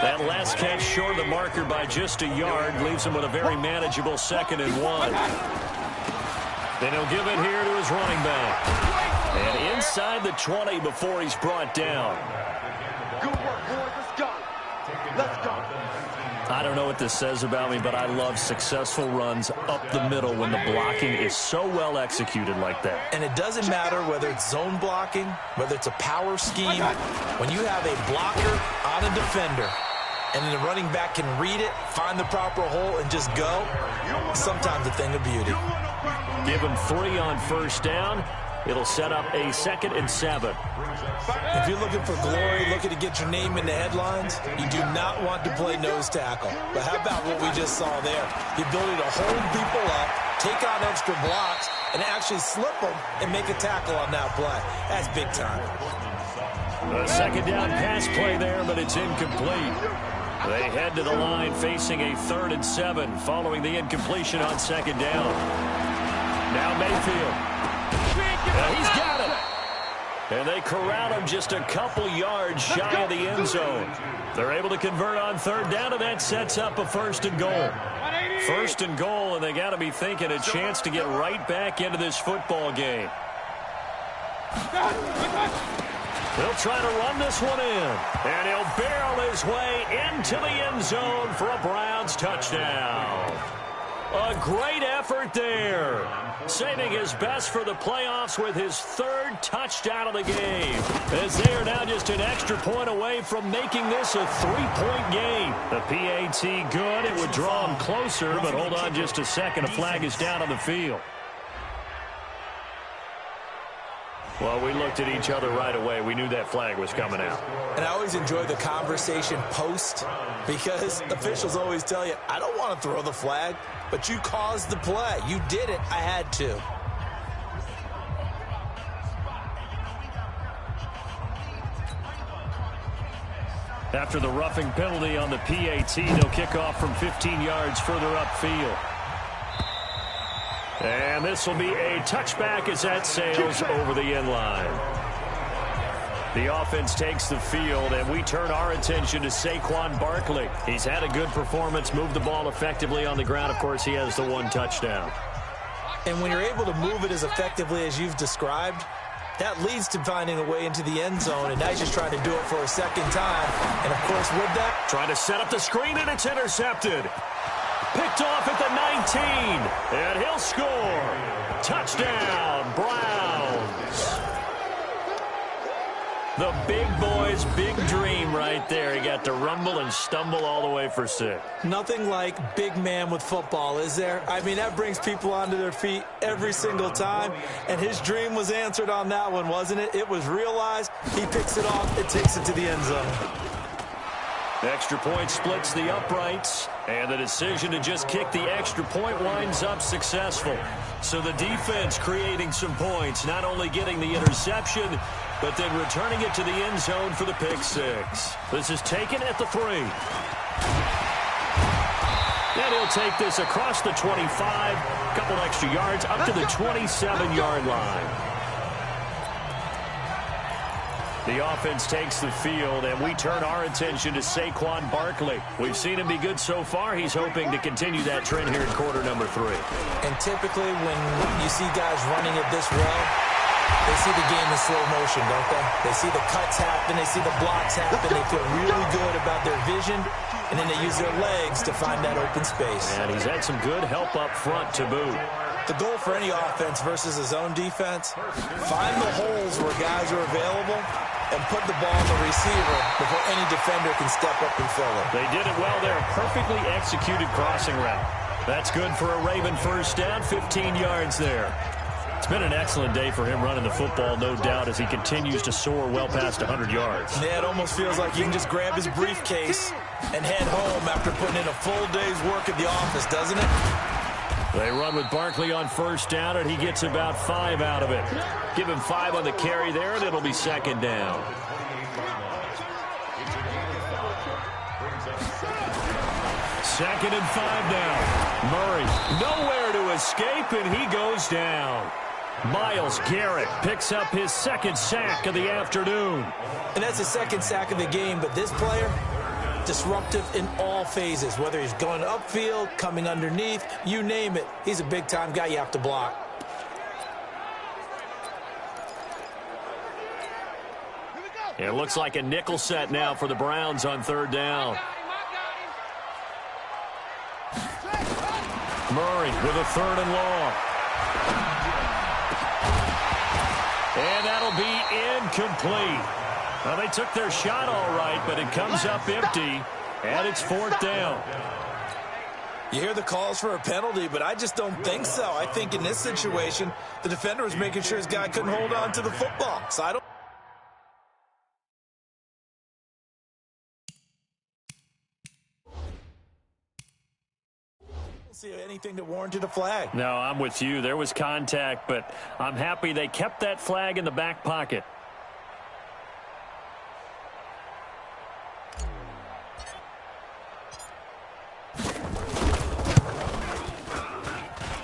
That last catch short of the marker by just a yard leaves him with a very manageable 2nd and 1. Then he'll give it here to his running back. And inside the 20 before he's brought down. Good work, boys. Let's go. Let's go. I don't know what this says about me, but I love successful runs up the middle when the blocking is so well executed like that. And it doesn't matter whether it's zone blocking, whether it's a power scheme. When you have a blocker on a defender, and then the running back can read it, find the proper hole, and just go, sometimes a thing of beauty. Give him 3 on first down. It'll set up a 2nd and 7. If you're looking for glory, looking to get your name in the headlines, you do not want to play nose tackle. But how about what we just saw there? The ability to hold people up, take on extra blocks, and actually slip them and make a tackle on that play. That's big time. A 2nd down pass play there, but it's incomplete. They head to the line facing a 3rd and 7 following the incompletion on 2nd down. Now Mayfield. He's got it. And they corral him just a couple yards shy of the end zone. They're able to convert on third down, and that sets up a first and goal. First and goal, and they got to be thinking a chance to get right back into this football game. He'll try to run this one in, and he'll barrel his way into the end zone for a Browns touchdown. A great effort there, saving his best for the playoffs with his third touchdown of the game, as they are now just an extra point away from making this a three-point game. The PAT good. It would draw him closer, but hold on just a second. A flag is down on the field. Well, we looked at each other right away. We knew that flag was coming out. And I always enjoy the conversation post, because officials always tell you, I don't want to throw the flag, but you caused the play. You did it. I had to. After the roughing penalty on the PAT, they'll kick off from 15 yards further upfield. And this will be a touchback as that sails over the end line. The offense takes the field, and we turn our attention to Saquon Barkley. He's had a good performance, moved the ball effectively on the ground. Of course, he has the one touchdown. And when you're able to move it as effectively as you've described, that leads to finding a way into the end zone, and now he's just trying to do it for a second time. And, of course, with that, trying to set up the screen, and it's intercepted. Picked off at the 19, and he'll score. Touchdown, Browns. The big boy's big dream right there. He got to rumble and stumble all the way for 6. Nothing like big man with football, is there? I mean, that brings people onto their feet every single time, and his dream was answered on that one, wasn't it? It was realized. He picks it off. It takes it to the end zone. The extra point splits the uprights, and the decision to just kick the extra point winds up successful. So the defense creating some points, not only getting the interception, but then returning it to the end zone for the pick 6. This is taken at the 3. And he'll take this across the 25, couple extra yards, up to the 27-yard line. The offense takes the field, and we turn our attention to Saquon Barkley. We've seen him be good so far. He's hoping to continue that trend here in quarter number 3. And typically when you see guys running it this well, they see the game in slow motion, don't they? They see the cuts happen, they see the blocks happen, they feel really good about their vision, and then they use their legs to find that open space. And he's had some good help up front to boot. The goal for any offense versus his own defense, find the holes where guys are available and put the ball on the receiver before any defender can step up and fill it. They did it well there. Perfectly executed crossing route. That's good for a Raven first down, 15 yards there. It's been an excellent day for him running the football, no doubt, as he continues to soar well past 100 yards. Yeah, it almost feels like he can just grab his briefcase and head home after putting in a full day's work at the office, doesn't it? They run with Barkley on first down, and he gets about 5 out of it. Give him 5 on the carry there, and it'll be second down. Second and 5 now. Murray nowhere to escape, and he goes down. Myles Garrett picks up his second sack of the afternoon. And that's the second sack of the game, but this player, disruptive in all phases, whether he's going upfield, coming underneath, you name it. He's a big-time guy you have to block. It looks like a nickel set now for the Browns on third down. Murray with a third and long. And that'll be incomplete. Well, they took their shot all right, but it comes up empty, and it's fourth down. You hear the calls for a penalty, but I just don't think so. I think in this situation, the defender was making sure his guy couldn't hold on to the football. So I don't see anything that warranted a flag. No, I'm with you. There was contact, but I'm happy they kept that flag in the back pocket.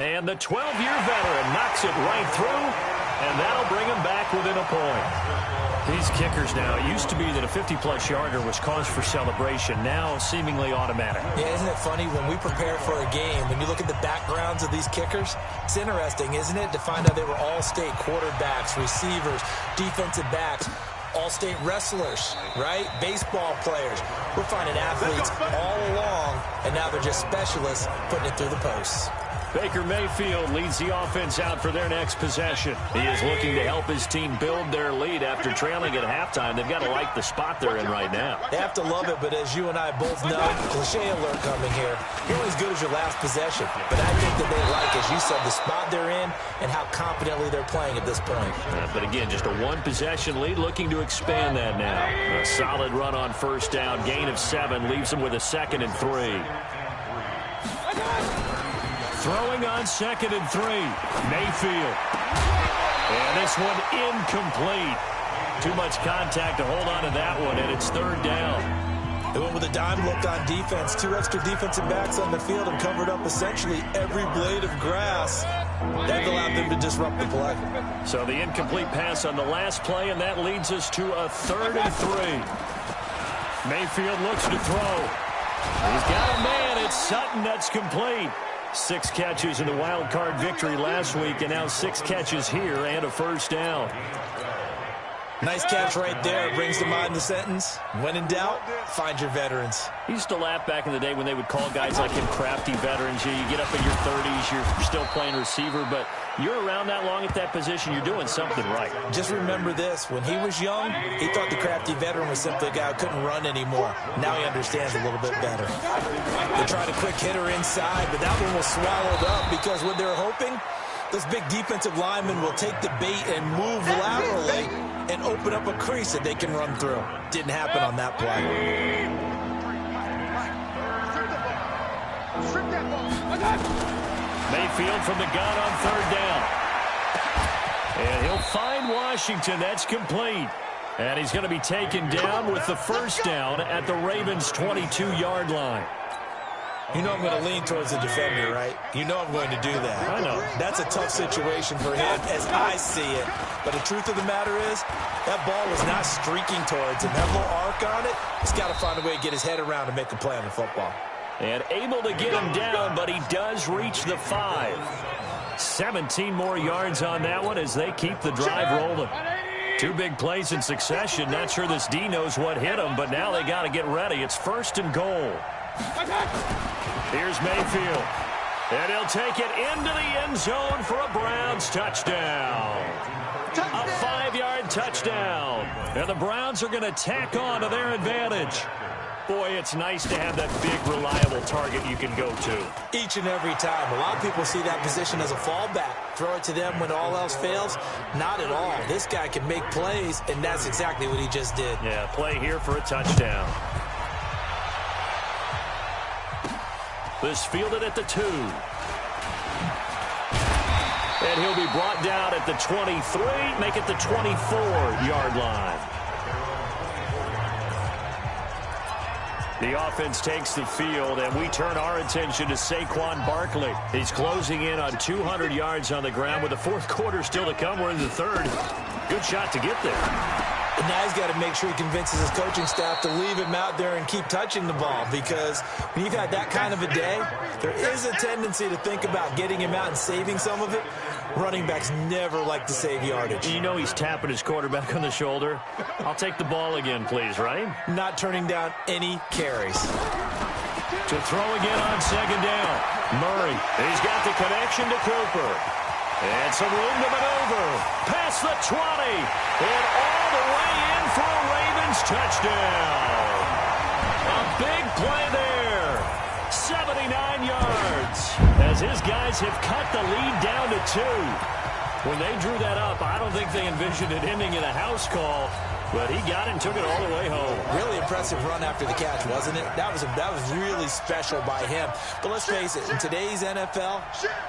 And the 12-year veteran knocks it right through. and that'll bring them back within a point. These kickers now, it used to be that a 50-plus yarder was cause for celebration. Now seemingly automatic. Yeah, isn't it funny when we prepare for a game, when you look at the backgrounds of these kickers, it's interesting, isn't it, to find out they were all-state quarterbacks, receivers, defensive backs, all-state wrestlers, right? Baseball players. We're finding athletes all along, and now they're just specialists putting it through the posts. Baker Mayfield leads the offense out for their next possession. He is looking to help his team build their lead after trailing at halftime. They've got to like the spot they're in right now. They have to love it, but as you and I both know, cliche alert coming here, you're only as good as your last possession. But I think that they like, as you said, the spot they're in and how confidently they're playing at this point. But again, just a one-possession lead, looking to expand that now. A solid run on first down, gain of 7, leaves them with a 2nd and 3. Throwing on 2nd and 3. Mayfield. And this one incomplete. Too much contact to hold on to that one, and it's 3rd down. They went with a dime look on defense. 2 extra defensive backs on the field and covered up essentially every blade of grass. That allowed them to disrupt the play. So the incomplete pass on the last play, and that leads us to a 3rd and 3. Mayfield looks to throw. He's got a man. It's Sutton. That's complete. 6 catches in the wild card victory last week, and now 6 catches here and a 1st down. Nice catch right there. Brings to mind the sentence, when in doubt, find your veterans. He used to laugh back in the day when they would call guys like him crafty veterans. You get up in your 30s, you're still playing receiver, but you're around that long at that position, you're doing something right. Just remember this. When he was young, he thought the crafty veteran was simply a guy who couldn't run anymore. Now he understands a little bit better. They tried a quick hitter inside, but that one was swallowed up because what they're hoping, those big defensive linemen will take the bait and move laterally and open up a crease that they can run through. Didn't happen on that play. Mayfield from the gun on 3rd down. And he'll find Washington. That's complete. And he's going to be taken down with the 1st down at the Ravens' 22-yard line. You know I'm going to lean towards the defender, right? You know I'm going to do that. I know. That's a tough situation for him as I see it. But the truth of the matter is, that ball was not streaking towards him. That little arc on it, he's got to find a way to get his head around and make a play on the football. And able to get him down, but he does reach the 5. 17 more yards on that one as they keep the drive rolling. 2 big plays in succession. Not sure this D knows what hit him, but now they got to get ready. It's 1st and goal. Here's Mayfield. And he'll take it into the end zone for a Browns touchdown. A 5-yard touchdown. And the Browns are going to tack on to their advantage. Boy, it's nice to have that big, reliable target you can go to. Each and every time. A lot of people see that position as a fallback. Throw it to them when all else fails. Not at all. This guy can make plays, and that's exactly what he just did. Yeah, play here for a touchdown. This fielded at the 2. And he'll be brought down at the 23, make it the 24-yard line. The offense takes the field, and we turn our attention to Saquon Barkley. He's closing in on 200 yards on the ground with the 4th quarter still to come. We're in the 3rd. Good shot to get there. And now he's got to make sure he convinces his coaching staff to leave him out there and keep touching the ball, because when you've had that kind of a day, there is a tendency to think about getting him out and saving some of it. Running backs never like to save yardage. You know he's tapping his quarterback on the shoulder. I'll take the ball again, please, right? Not turning down any carries. To throw again on 2nd down. Murray, he's got the connection to Cooper. And some room to maneuver. Past the 20. And all the way in for a Ravens touchdown. A big play there. 79 yards. As his guys have cut the lead down to 2. When they drew that up, I don't think they envisioned it ending in a house call. But he got it and took it all the way home. Really impressive run after the catch, wasn't it? That was really special by him. But let's face it, in today's NFL,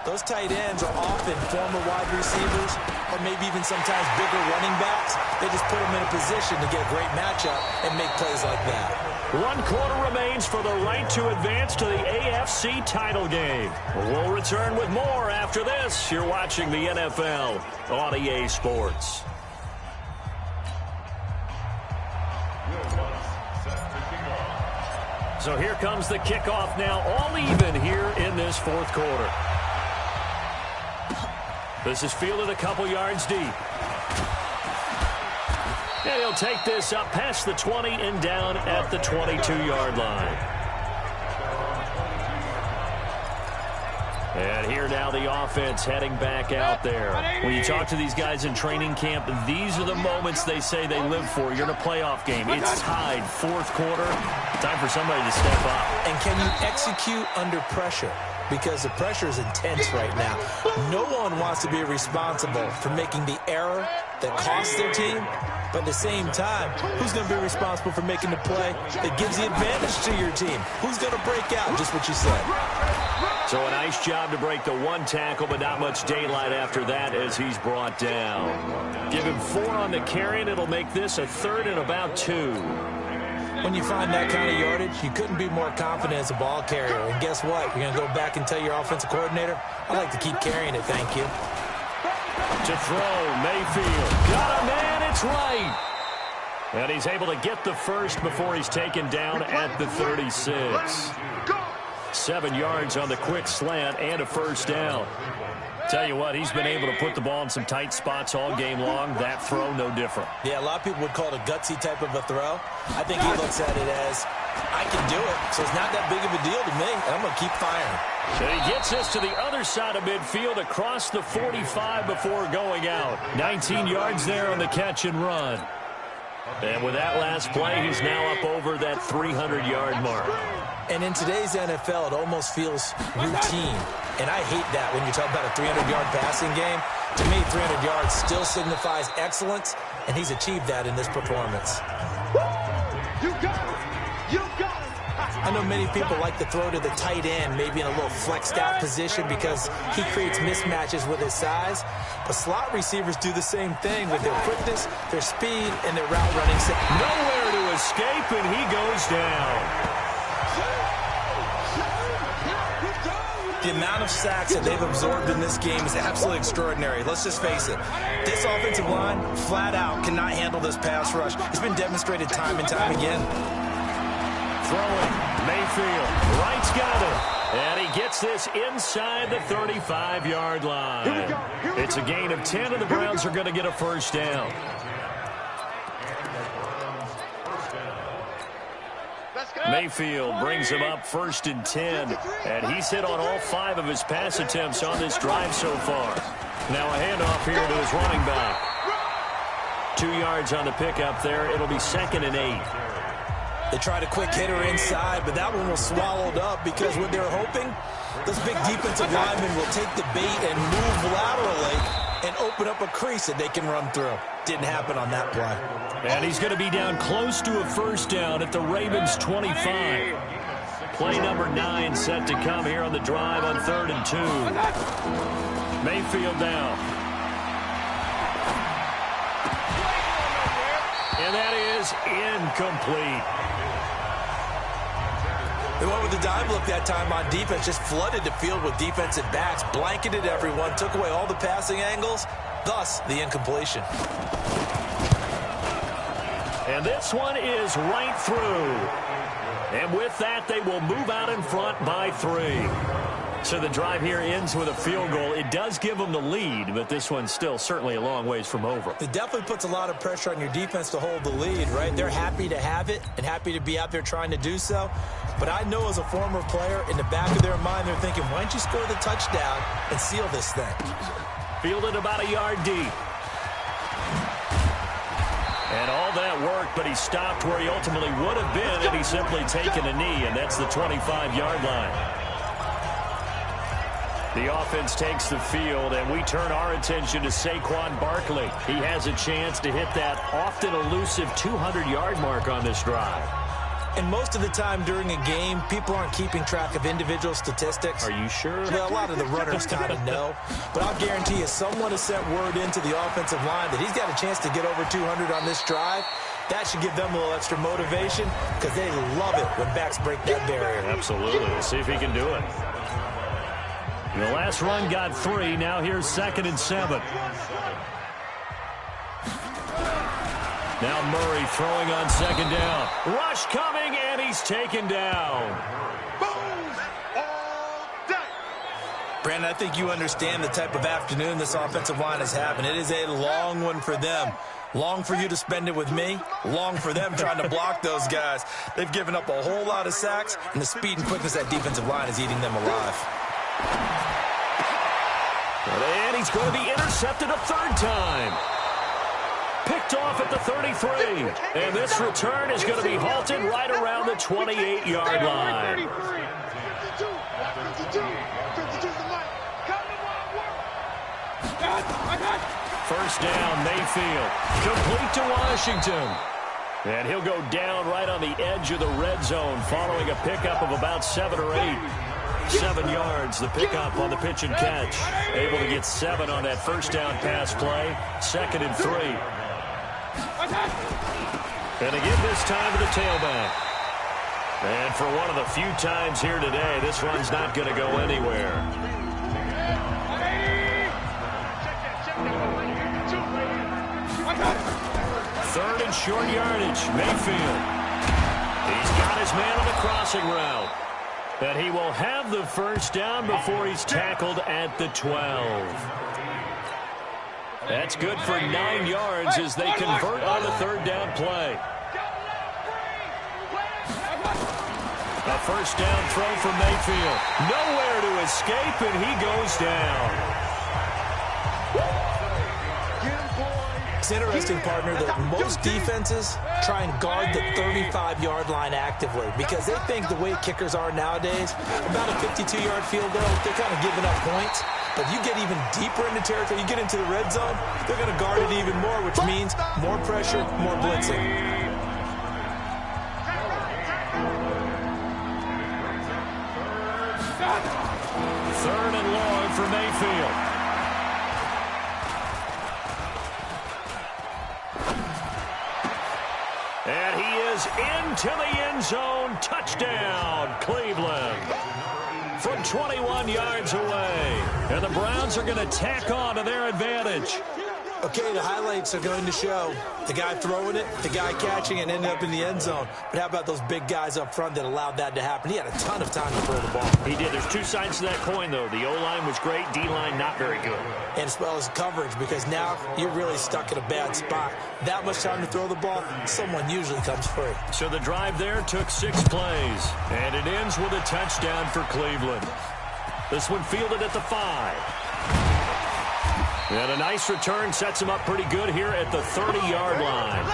those tight ends are often former wide receivers or maybe even sometimes bigger running backs. They just put them in a position to get a great matchup and make plays like that. 1 quarter remains for the right to advance to the AFC title game. We'll return with more after this. You're watching the NFL on EA Sports. So here comes the kickoff now, all even here in this fourth quarter. This is fielded a couple yards deep. And he'll take this up past the 20 and down at the 22-yard line. And here now the offense heading back out there. When you talk to these guys in training camp, these are the moments they say they live for. You're in a playoff game. It's tied, fourth quarter. Time for somebody to step up. And can you execute under pressure? Because the pressure is intense right now. No one wants to be responsible for making the error that costs their team. But at the same time, who's going to be responsible for making the play that gives the advantage to your team? Who's going to break out? Just what you said. So a nice job to break the one tackle, but not much daylight after that as he's brought down. Give him 4 on the carry, and it'll make this a 3rd and about 2. When you find that kind of yardage, you couldn't be more confident as a ball carrier. And guess what? You're going to go back and tell your offensive coordinator, I'd like to keep carrying it, thank you. To throw, Mayfield. Got a man, it's right. And he's able to get the first before he's taken down at the 36. 7 yards on the quick slant and a first down. Tell you what, he's been able to put the ball in some tight spots all game long. That throw, no different. Yeah, a lot of people would call it a gutsy type of a throw. I think he looks at it as, I can do it, so it's not that big of a deal to me, and I'm going to keep firing. And he gets us to the other side of midfield across the 45 before going out. 19 yards there on the catch and run. And with that last play, he's now up over that 300-yard mark. And in today's NFL, it almost feels routine. And I hate that when you talk about a 300-yard passing game. To me, 300 yards still signifies excellence, and he's achieved that in this performance. You got it! You got it! I know many people like to throw to the tight end, maybe in a little flexed out position because he creates mismatches with his size. But slot receivers do the same thing with their quickness, their speed, and their route running. Nowhere to escape, and he goes down. The amount of sacks that they've absorbed in this game is absolutely extraordinary. Let's just face it. This offensive line, flat out, cannot handle this pass rush. It's been demonstrated time and time again. Throwing, Mayfield, Wright's got it. And he gets this inside the 35-yard line. It's a gain of 10, and the Browns are going to get a first down. Mayfield brings him up 1st and 10, and he's hit on all 5 of his pass attempts on this drive so far. Now a handoff here to his running back. 2 yards on the pickup there. It'll be 2nd and 8. They tried a quick hitter inside, but that one was swallowed up because what they're hoping, those big defensive linemen will take the bait and move laterally and open up a crease that they can run through. Didn't happen on that play. And he's going to be down close to a first down at the Ravens 25. Play number 9 set to come here on the drive on 3rd and 2. Mayfield now. And that is incomplete. They went with the dive look that time on defense, just flooded the field with defensive backs, blanketed everyone, took away all the passing angles, thus the incompletion. And this one is right through. And with that, they will move out in front by 3. So the drive here ends with a field goal. It does give them the lead, but this one's still certainly a long ways from over. It definitely puts a lot of pressure on your defense to hold the lead, right? They're happy to have it and happy to be out there trying to do so. But I know as a former player, in the back of their mind, they're thinking, why don't you score the touchdown and seal this thing? Fielded about a yard deep. And all that worked, but he stopped where he ultimately would have been had he simply taken a knee, and that's the 25-yard line. The offense takes the field, and we turn our attention to Saquon Barkley. He has a chance to hit that often elusive 200-yard mark on this drive. And most of the time during a game, people aren't keeping track of individual statistics. Are you sure? Well, a lot of the runners kind of know. But I'll guarantee you someone has sent word into the offensive line that he's got a chance to get over 200 on this drive. That should give them a little extra motivation because they love it when backs break that barrier. Absolutely. We'll see if he can do it. The last run got 3. Now here's 2nd and 7. Now Murray throwing on 2nd down. Rush coming, and he's taken down. Brandon, I think you understand the type of afternoon this offensive line is having. It is a long one for them. Long for you to spend it with me. Long for them trying to block those guys. They've given up a whole lot of sacks, and the speed and quickness of that defensive line is eating them alive. And he's going to be intercepted a 3rd time. Picked off at the 33. And this return is going to be halted right around the 28-yard line. First down, Mayfield. Complete to Washington. And he'll go down right on the edge of the red zone following a pickup of about 7 or 8. 7 yards, the pickup on the pitch and catch. Able to get 7 on that first down pass play. 2nd and 3. And again this time to the tailback. And for one of the few times here today, this run's not going to go anywhere. 3rd and short yardage, Mayfield. He's got his man on the crossing route. And he will have the first down before he's tackled at the 12. That's good for 9 yards as they convert on the 3rd down play. A first down throw for Mayfield. Nowhere to escape, and he goes down. It's interesting, partner, that most defenses try and guard the 35-yard line actively because they think the way kickers are nowadays, about a 52-yard field goal, they're kind of giving up points. But you get even deeper into territory, you get into the red zone, they're going to guard it even more, which means more pressure, more blitzing. Third and long for Mayfield. And he is into the end zone. Touchdown, Cleveland. From 21 yards away. And the Browns are going to tack on to their advantage. Okay, the highlights are going to show the guy throwing it, the guy catching it, and ending up in the end zone. But how about those big guys up front that allowed that to happen? He had a ton of time to throw the ball. He did. There's 2 sides to that coin, though. The O-line was great. D-line not very good. And as well as coverage, because now you're really stuck in a bad spot. That much time to throw the ball, someone usually comes free. So the drive there took 6 plays. And it ends with a touchdown for Cleveland. This one fielded at the 5. And a nice return sets him up pretty good here at the 30-yard line.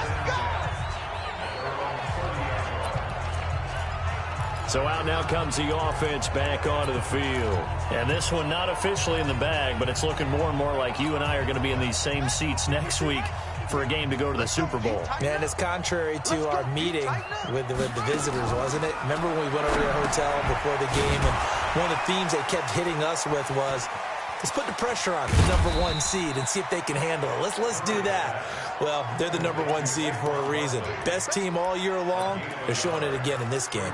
So out now comes the offense back onto the field. And this one not officially in the bag, but it's looking more and more like you and I are going to be in these same seats next week for a game to go to the Super Bowl. Man, it's contrary to our meeting with the visitors, wasn't it? Remember when we went over to the hotel before the game, and one of the themes they kept hitting us with was, let's put the pressure on the number 1 seed and see if they can handle it. Let's do that. Well, they're the number 1 seed for a reason. Best team all year long. They're showing it again in this game.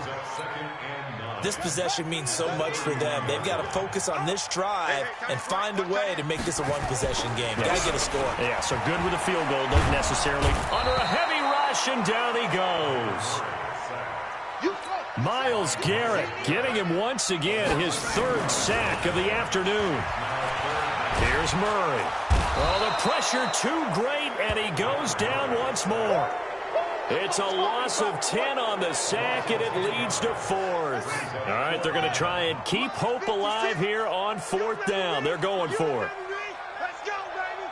This possession means so much for them. They've got to focus on this drive and find a way to make this a one-possession game. Yes. Got to get a score. Yeah, so good with a field goal. Doesn't necessarily. Under a heavy rush, and down he goes. Myles Garrett getting him once again his 3rd sack of the afternoon. Here's Murray. Oh, the pressure too great, and he goes down once more. It's a loss of 10 on the sack, and it leads to 4th. All right, they're going to try and keep hope alive here on 4th down. They're going for it. Let's go, baby!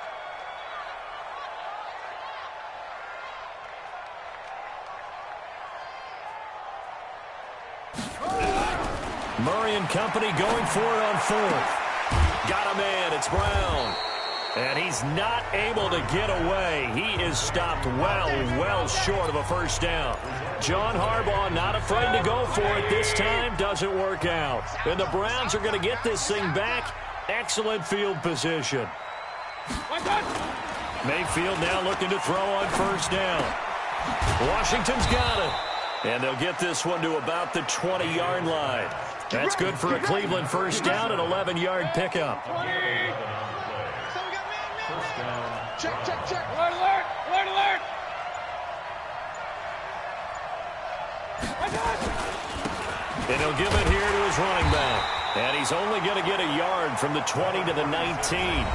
Murray and company going for it on 4th. Got a man. It's Brown. And he's not able to get away. He is stopped well short of a first down. John Harbaugh not afraid to go for it this time. Doesn't work out. And the Browns are going to get this thing back. Excellent field position. Mayfield now looking to throw on first down. Washington's got it. And they'll get this one to about the 20-yard line. That's good for a Cleveland first down, an 11-yard pickup. Check, check, check. Alert, alert, alert, alert. And he'll give it here to his running back. And he's only going to get a yard from the 20 to the 19.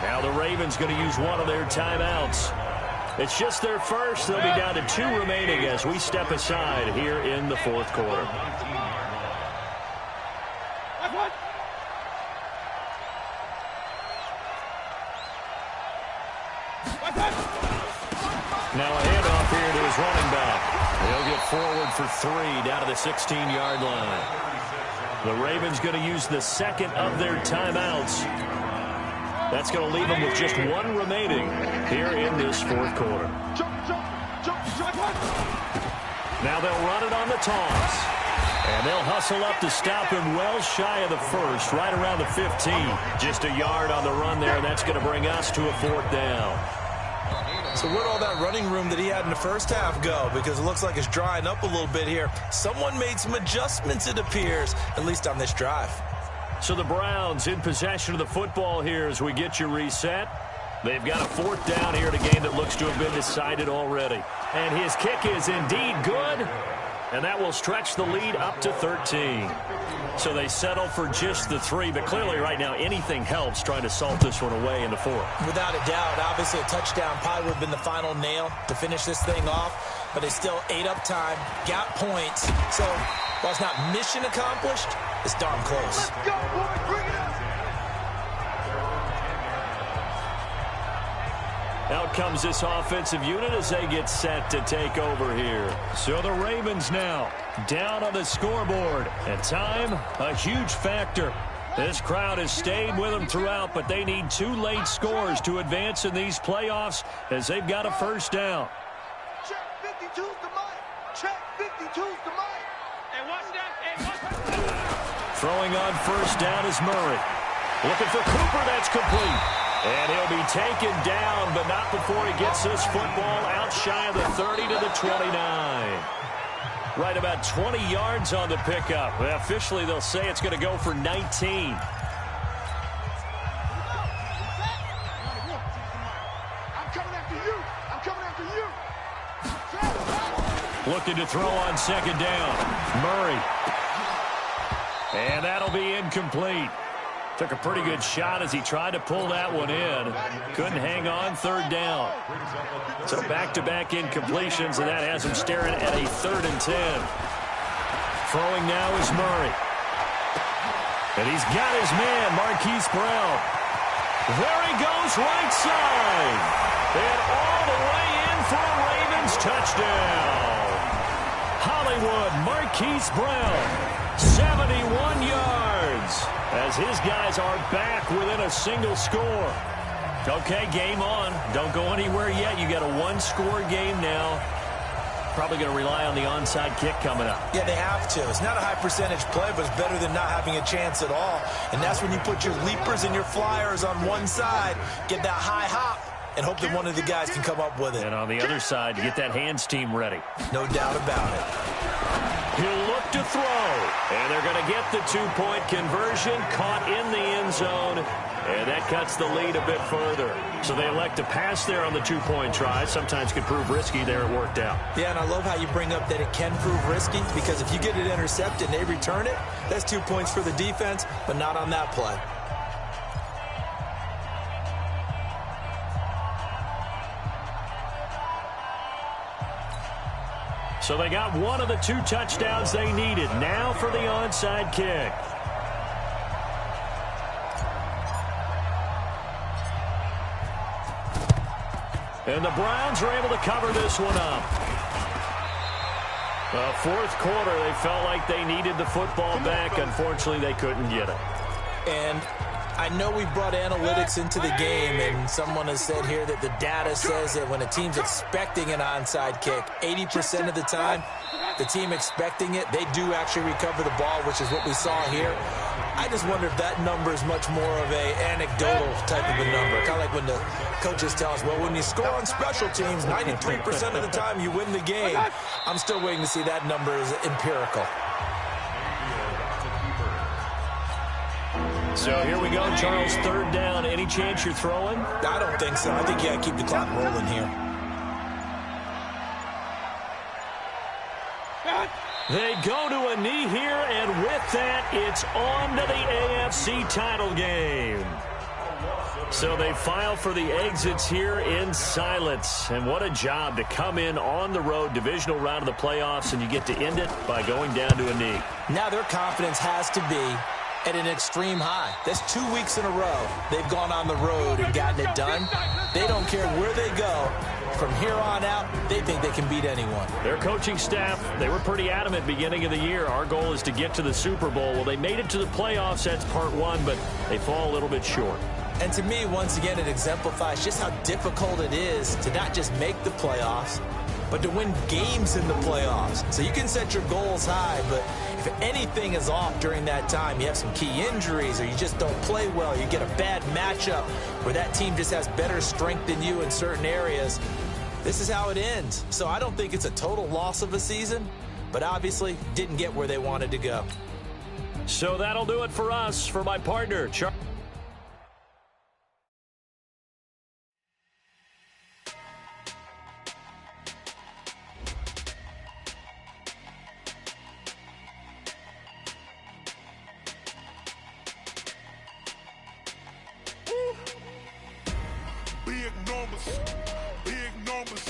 Now the Ravens going to use one of their timeouts. It's just their first. They'll be down to 2 remaining as we step aside here in the fourth quarter. Now a handoff here to his running back. He'll get forward for 3 down to the 16-yard line. The Ravens going to use the second of their timeouts. That's going to leave them with just 1 remaining here in this fourth quarter. Now they'll run it on the toss. And they'll hustle up to stop him well shy of the first, right around the 15. Just a yard on the run there. That's going to bring us to a 4th down. So where'd all that running room that he had in the first half go? Because it looks like it's drying up a little bit here. Someone made some adjustments, it appears, at least on this drive. So the Browns in possession of the football here as we get you reset. They've got a 4th down here in a game that looks to have been decided already. And his kick is indeed good. And that will stretch the lead up to 13. So they settle for just the 3. But clearly right now anything helps trying to salt this one away in the 4th. Without a doubt, obviously a touchdown probably would have been the final nail to finish this thing off. But they still ate up time, got points. So while it's not mission accomplished, it's darn close. Let's go, boys. Bring it up. Out comes this offensive unit as they get set to take over here. So the Ravens now down on the scoreboard. And time, a huge factor. This crowd has stayed with them throughout, but they need 2 late scores to advance in these playoffs as they've got a first down. Check 52's the mic. Check 52's the mic. Hey, watch that. Throwing on first down is Murray. Looking for Cooper, that's complete. And he'll be taken down, but not before he gets this football out shy of the 30 to the 29. Right about 20 yards on the pickup. Well, officially, they'll say it's going to go for 19. I'm coming after you. I'm coming after you. Looking to throw on second down. Murray. And that'll be incomplete. Took a pretty good shot as he tried to pull that one in. Couldn't hang on, 3rd down. So back-to-back incompletions, and that has him staring at a 3rd and 10. Throwing now is Murray. And he's got his man, Marquise Brown. There he goes, right side. And all the way in for a Ravens touchdown. Hollywood, Marquise Brown, 71 yards. As his guys are back within a single score. Okay, game on. Don't go anywhere yet. You got a 1-score game now. Probably going to rely on the onside kick coming up. Yeah, they have to. It's not a high percentage play, but it's better than not having a chance at all. And that's when you put your leapers and your flyers on one side, get that high hop, and hope that one of the guys can come up with it. And on the other side, you get that hands team ready. No doubt about it. He'll look to throw. And they're going to get the 2-point conversion. Caught in the end zone. And that cuts the lead a bit further. So they elect to pass there on the 2-point try. Sometimes could prove risky there. It worked out. Yeah, and I love how you bring up that it can prove risky, because if you get it intercepted and they return it, that's 2 points for the defense, but not on that play. So they got one of the 2 touchdowns they needed. Now for the onside kick. And the Browns are able to cover this one up. Fourth quarter, they felt like they needed the football back. Unfortunately, they couldn't get it. And I know we brought analytics into the game, and someone has said here that the data says that when a team's expecting an onside kick, 80% of the time, the team expecting it, they do actually recover the ball, which is what we saw here. I just wonder if that number is much more of a anecdotal type of a number. Kind of like when the coaches tell us, well, when you score on special teams, 93% of the time you win the game. I'm still waiting to see that number is empirical. So here we go, Charles, third down. Any chance you're throwing? I don't think so. I think you got to keep the clock rolling here. They go to a knee here, and with that, it's on to the AFC title game. So they file for the exits here in silence. And what a job to come in on the road, divisional round of the playoffs, and you get to end it by going down to a knee. Now their confidence has to be at an extreme high. That's 2 weeks in a row they've gone on the road and gotten it done. They don't care where they go. From here on out, they think they can beat anyone. Their coaching staff, they were pretty adamant beginning of the year. Our goal is to get to the Super Bowl. Well, they made it to the playoffs. That's part one, but they fall a little bit short. And to me, once again, it exemplifies just how difficult it is to not just make the playoffs, but to win games in the playoffs. So you can set your goals high, but if anything is off during that time, you have some key injuries or you just don't play well, you get a bad matchup where that team just has better strength than you in certain areas, this is how it ends. So I don't think it's a total loss of a season, but obviously didn't get where they wanted to go. So that'll do it for us. For my partner, Charles. Big numbers,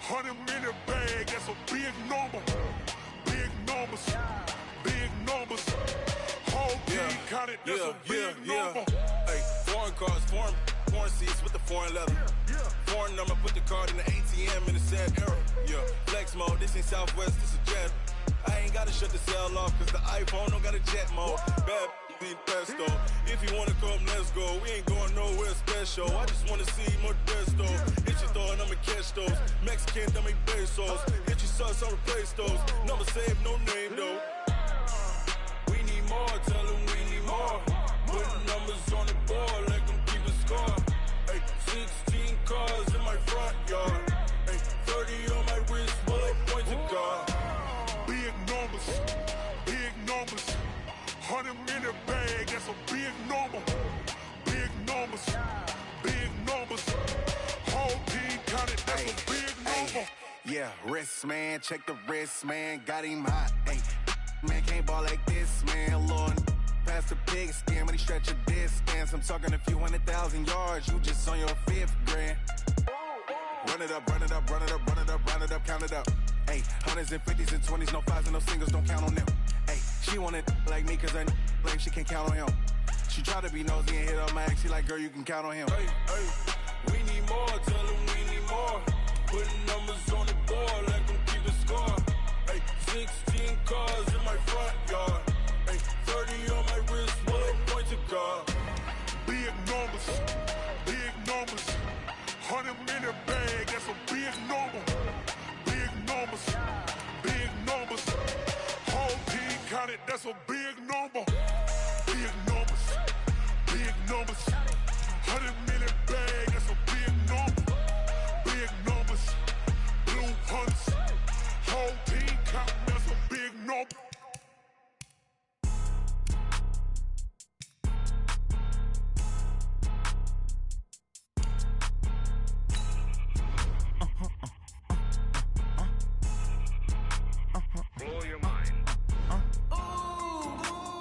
100 minute bag, that's a big number. Big numbers, whole team counted, that's a big number. Hey, foreign cars, foreign seats with the foreign leather. Foreign number, put the card in the ATM in the sad era. Yeah, flex mode, this ain't Southwest, this a jet. I ain't gotta shut the cell off, cause the iPhone don't got a jet mode. Bad pesto. If you wanna come, let's go. We ain't going nowhere special. I just wanna see more desto. Hit your throw and I'ma catch those. Mexican, don't make pesos. Hit your sauce, I'll replace those. Number save, no name though. We need more, tell them we need more. Put numbers on the board, let them keep a score. Hey, 16 cars in my front yard. Hey, 30 on my wrist, bullet point to God. Big numbers, 100 minute bag, that's a big number. Big numbers, whole team counted, that's a big number. Yeah, wrist man, check the wrist man, got him hot. Hey, man can't ball like this, man. Lord, past the pig skin when he stretch a distance. I'm talking a few 100,000 yards, you just on your 5th grand. Run it up, count it up. Hey, hundreds and 50s and 20s, no 5s and no singles, don't count on them. Hey, she want it like me cause I like she can't count on him. She try to be nosy and hit up my ex, she like, girl, you can count on him. Hey, we need more, tell them we need more. Putting numbers on the board, let them keep a score. Hey, 16 cars in my front yard. Hey, 30 on my wrist, bullet point to God. Big numbers, 100 minute bag, that's a big number. Big numbers, whole team counted, that's a big number. Big numbers, 100 minute bag, that's a big number. Big numbers, blue hunts, whole team counting, that's a big number. Blow your mind.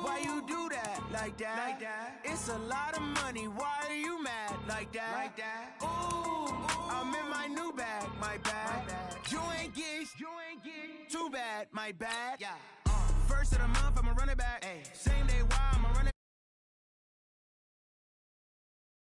Why you do that? Like that? It's a lot of money. Why are you mad? Like that? Ooh, I'm in my new bag. My bad. You ain't get too bad. My bad. Yeah. First of the month, I'ma run it back. Same day, wow.